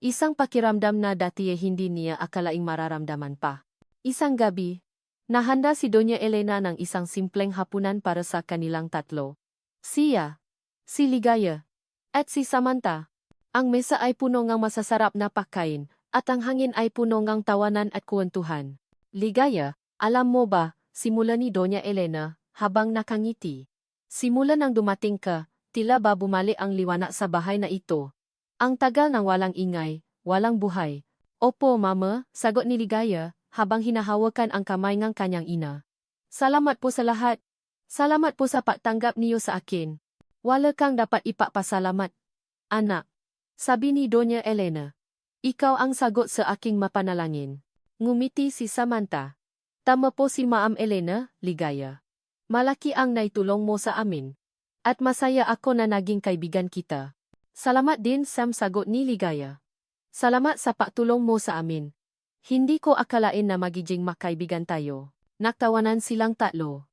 Isang pakiramdam na dati hindi niya akalaing mararamdaman pa. Isang gabi, nahanda si Doña Elena ng isang simpleng hapunan para sa kanilang tatlo. Siya, si Ligaya, at si Samantha. Ang mesa ay puno ng masasarap na pagkain, at ang hangin ay puno ng tawanan at kwentuhan. Ligaya, alam mo ba, simula ni Doña Elena, habang nakangiti. Simula nang dumating ka, tila ba bumalik ang liwanag sa bahay na ito. Ang tagal ng walang ingay, walang buhay. Opo, Mama, sagot ni Ligaya, habang hinahawakan ang kamay ng kanyang ina. Salamat po sa lahat. Salamat po sa pagtanggap niyo sa akin. Wala kang dapat ipapasalamat, anak. Sabi ni Doña Elena. Ikaw ang sagot sa aking mapanalangin. Ngumiti si Samantha. Tama po si Ma'am Elena, Ligaya. Malaki ang naitulong mo sa amin. At masaya ako na naging kaibigan kita. Salamat din, Sam, sagot ni Ligaya. Salamat sa pagtulong mo sa amin. Hindi ko akalain na magiging makaibigan tayo. Naktawanan silang tatlo.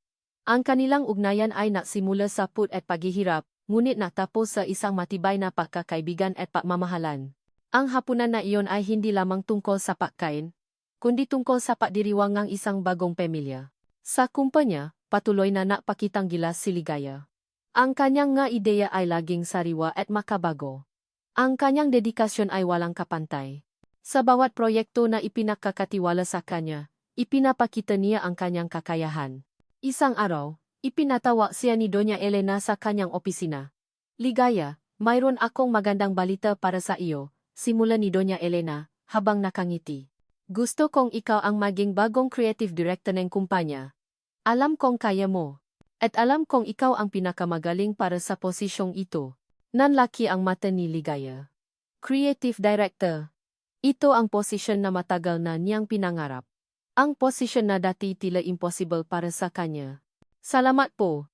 Ang kanilang ugnayan ay nagsimula sa put at paghihirap, ngunit natapos sa isang matibay na pagkakaibigan at pagmamahalan. Ang hapunan na iyon ay hindi lamang tungkol sa pagkain, kundi tungkol sa pagdiriwang ng isang bagong pamilya. Sa kumpanya, patuloy na napakitang gilas si Ligaya. Ang kanyang nga ideya ay laging sariwa at makabago. Ang kanyang dedikasyon ay walang kapantay. Sa bawat proyekto na ipinakakatiwala sa kanya, ipinapakita niya ang kanyang kakayahan. Isang araw, ipinatawag siya ni Doña Elena sa kanyang opisina. Ligaya, mayroon akong magandang balita para sa iyo, simula ni Doña Elena, habang nakangiti. Gusto kong ikaw ang maging bagong creative director ng kumpanya. Alam kong kaya mo. At alam kong ikaw ang pinakamagaling para sa posisyong ito. Nanlaki ang mata ni Ligaya. Creative Director. Ito ang posisyon na matagal na niyang pinangarap. Ang posisyon na dati tila impossible para sa kanya. Salamat po.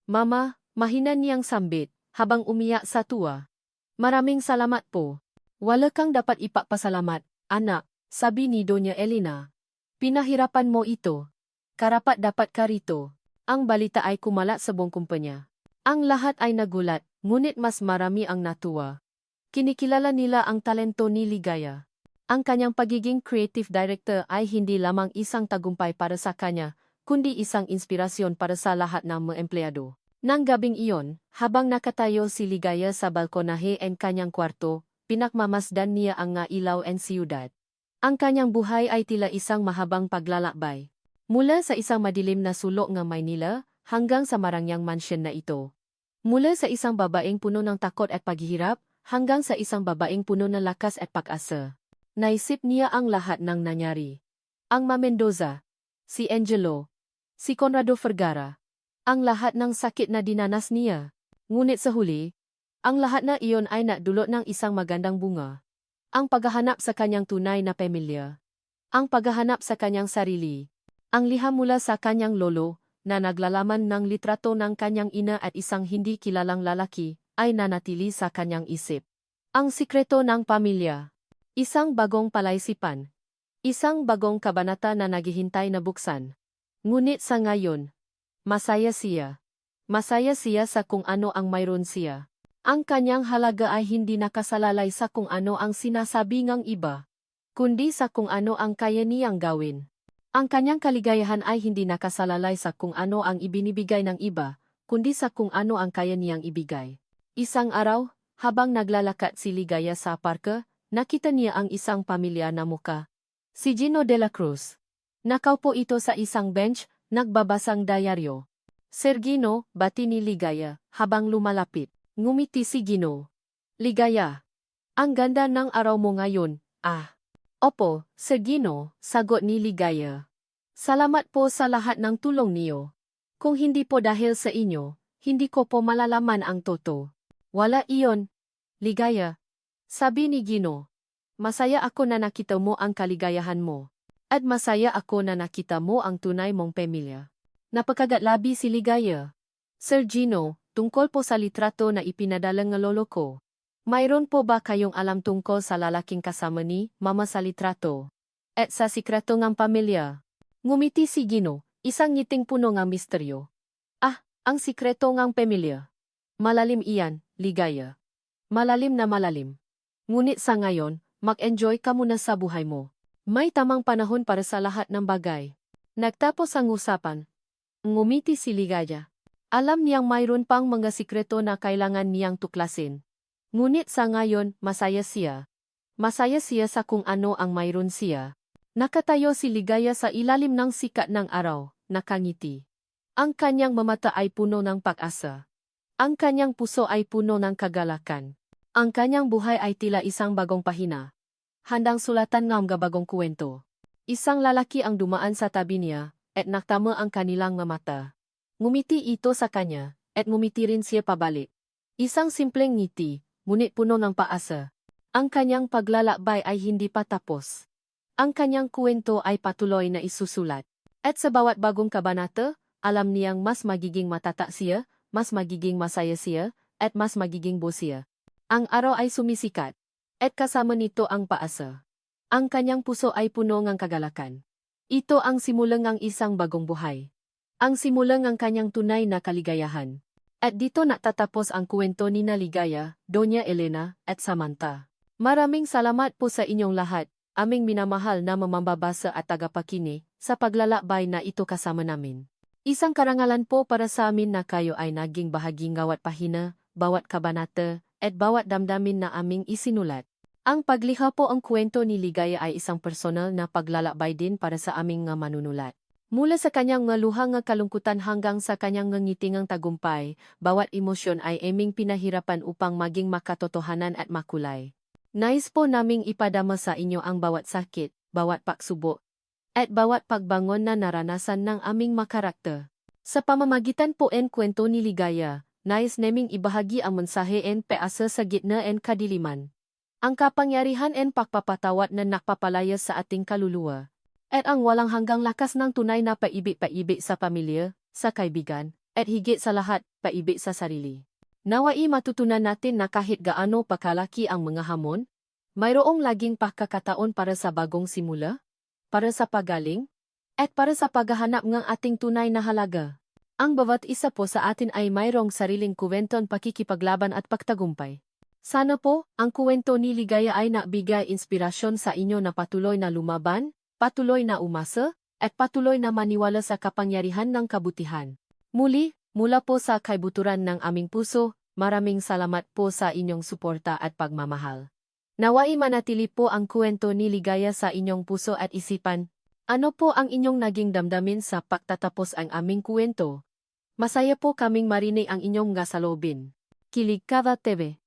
Mama, mahina niyang sambit, habang umiyak sa tuwa. Maraming salamat po. Wala kang dapat ipapasalamat, anak. Sabi ni Doña Elena. Pinahirapan mo ito. Karapat dapat ka rito. Ang balita ay kumalat sa buong kumpanya. Ang lahat ay nagulat, ngunit mas marami ang natuwa. Kinikilala nila ang talento ni Ligaya. Ang kanyang pagiging creative director ay hindi lamang isang tagumpay para sa kanya, kundi isang inspirasyon para sa lahat ng mga empleyado. Nang gabing iyon, habang nakatayo si Ligaya sa balkonahe ng kanyang kwarto, pinakmamasdan niya ang nga ilaw ng siyudad. Ang kanyang buhay ay tila isang mahabang paglalakbay. Mula sa isang madilim na sulok ng Maynila, hanggang sa marangyang mansyon na ito. Mula sa isang babaeng puno ng takot at paghihirap, hanggang sa isang babaeng puno ng lakas at pag-asa. Naisip niya ang lahat ng nangyari. Ang Ma Mendoza, si Angelo, si Conrado Vergara, ang lahat ng sakit na dinanas niya. Ngunit sa huli, ang lahat na iyon ay nadulot ng isang magandang bunga. Ang paghahanap sa kanyang tunay na pamilya. Ang paghahanap sa kanyang sarili. Ang liham mula sa kanyang lolo, na naglalaman ng litrato ng kanyang ina at isang hindi kilalang lalaki, ay nanatili sa kanyang isip. Ang sikreto ng pamilya. Isang bagong palaisipan. Isang bagong kabanata na naghihintay na buksan. Ngunit sa ngayon, masaya siya. Masaya siya sa kung ano ang mayroon siya. Ang kanyang halaga ay hindi nakasalalay sa kung ano ang sinasabi ng iba, kundi sa kung ano ang kaya niyang gawin. Ang kanyang kaligayahan ay hindi nakasalalay sa kung ano ang ibinibigay ng iba, kundi sa kung ano ang kaya niyang ibigay. Isang araw, habang naglalakad si Ligaya sa parke, nakita niya ang isang pamilya na muka. Si Gino de la Cruz. Nakaupo ito sa isang bench, nagbabasang diaryo. Sir Gino, bati ni Ligaya, habang lumalapit. Ngumiti si Gino. Ligaya. Ang ganda ng araw mo ngayon, ah. Opo, Sir Gino, sagot ni Ligaya. Salamat po sa lahat ng tulong niyo. Kung hindi po dahil sa inyo, hindi ko po malalaman ang totoo. Wala iyon. Ligaya. Sabi ni Gino. Masaya ako na nakita mo ang kaligayahan mo. At masaya ako na nakita mo ang tunay mong pamilya. Napakagatlabi si Ligaya. Sir Gino, tungkol po sa litrato na ipinadala ng lolo ko. Mayroon po ba kayong alam tungkol sa lalaking kasama ni Mama sa litrato? At sa sikreto ng pamilya? Ngumiti si Gino, Isang ngiting puno ng misteryo. Ah, ang sikreto ng pamilya. Malalim iyan, ligaya. Malalim na malalim. Ngunit sa ngayon, mag-enjoy ka muna sa buhay mo. May tamang panahon para sa lahat ng bagay. Nagtapos ang usapan. Ngumiti si Ligaya. Alam niyang mayroon pang mga sikreto na kailangan niyang tuklasin. Ngunit sa ngayon, masaya siya. Masaya siya sa kung ano ang mayroon siya. Nakatayo si Ligaya sa ilalim ng sikat ng araw, nakangiti. Ang kanyang mamata ay puno ng pag-asa. Ang kanyang puso ay puno ng kagalakan. Ang kanyang buhay ay tila isang bagong pahina. Handang sulatan ng mga bagong kwento. Isang lalaki ang dumaan sa tabi niya, at naktama ang kanilang mga mata. Ngumiti ito sa kanya, at ngumiti rin siya pabalik. Isang simpleng ngiti, ngunit puno ng paasa. Ang kanyang paglalakbay ay hindi pa tapos. Ang kanyang kwento ay patuloy na isusulat. At sa bawat bagong kabanata, alam niyang mas magiging matata siya, mas magiging masaya siya, at mas magiging buo siya. Ang araw ay sumisikat, at kasama nito ang paasa. Ang kanyang puso ay puno ng kagalakan. Ito ang simulang ng isang bagong buhay. Ang simulang ng kanyang tunay na kaligayahan. At dito natatapos ang kwento ni Ligaya, Doña Elena, at Samantha. Maraming salamat po sa inyong lahat, aming minamahal na mamambabasa at tagapakinig, sa paglalakbay na ito kasama namin. Isang karangalan po para sa amin na kayo ay naging bahaging bawat pahina, bawat kabanata, at bawat damdamin na aming isinulat. Ang paglikha po ang kwento ni Ligaya ay isang personal na paglalakbay din para sa aming nga manunulat. Mula sa kanyang nga luha nga kalungkutan hanggang sa kanyang nga ngitingang tagumpay, bawat emosyon ay aming pinahirapan upang maging makatotohanan at makulay. Nais po naming ipadama sa inyo ang bawat sakit, bawat pagsubok, at bawat pagbangon na naranasan ng aming makarakter. Sa pamamagitan po en kwento ni Ligaya, nais naming ibahagi ang mensahe en paasa sa gitna en kadiliman. Ang kapangyarihan en pagpapatawad na nakpapalaya sa ating kaluluwa. At ang walang hanggang lakas ng tunay na paibig-paibig sa pamilya, sa kaibigan, at higit sa lahat, paibig sa sarili. Nawai matutunan natin na kahit gaano pakalaki ang mga hamon, mayroong laging pagkakataon para sa bagong simula, para sa pagaling, at para sa paghahanap ng ating tunay na halaga. Ang bawat isa po sa atin ay mayroong sariling kuwenton pakikipaglaban at pagtagumpay. Sana po, ang kuwento ni Ligaya ay nagbigay inspirasyon sa inyo na patuloy na lumaban, patuloy na umasa, at patuloy na maniwala sa kapangyarihan ng kabutihan. Muli, mula po sa kaibuturan ng aming puso, maraming salamat po sa inyong suporta at pagmamahal. Nawai manatili po ang kwento ni Ligaya sa inyong puso at isipan. Ano po ang inyong naging damdamin sa pagtatapos ang aming kwento? Masaya po kaming marinig ang inyong nga salobin. Kilig Kava TV.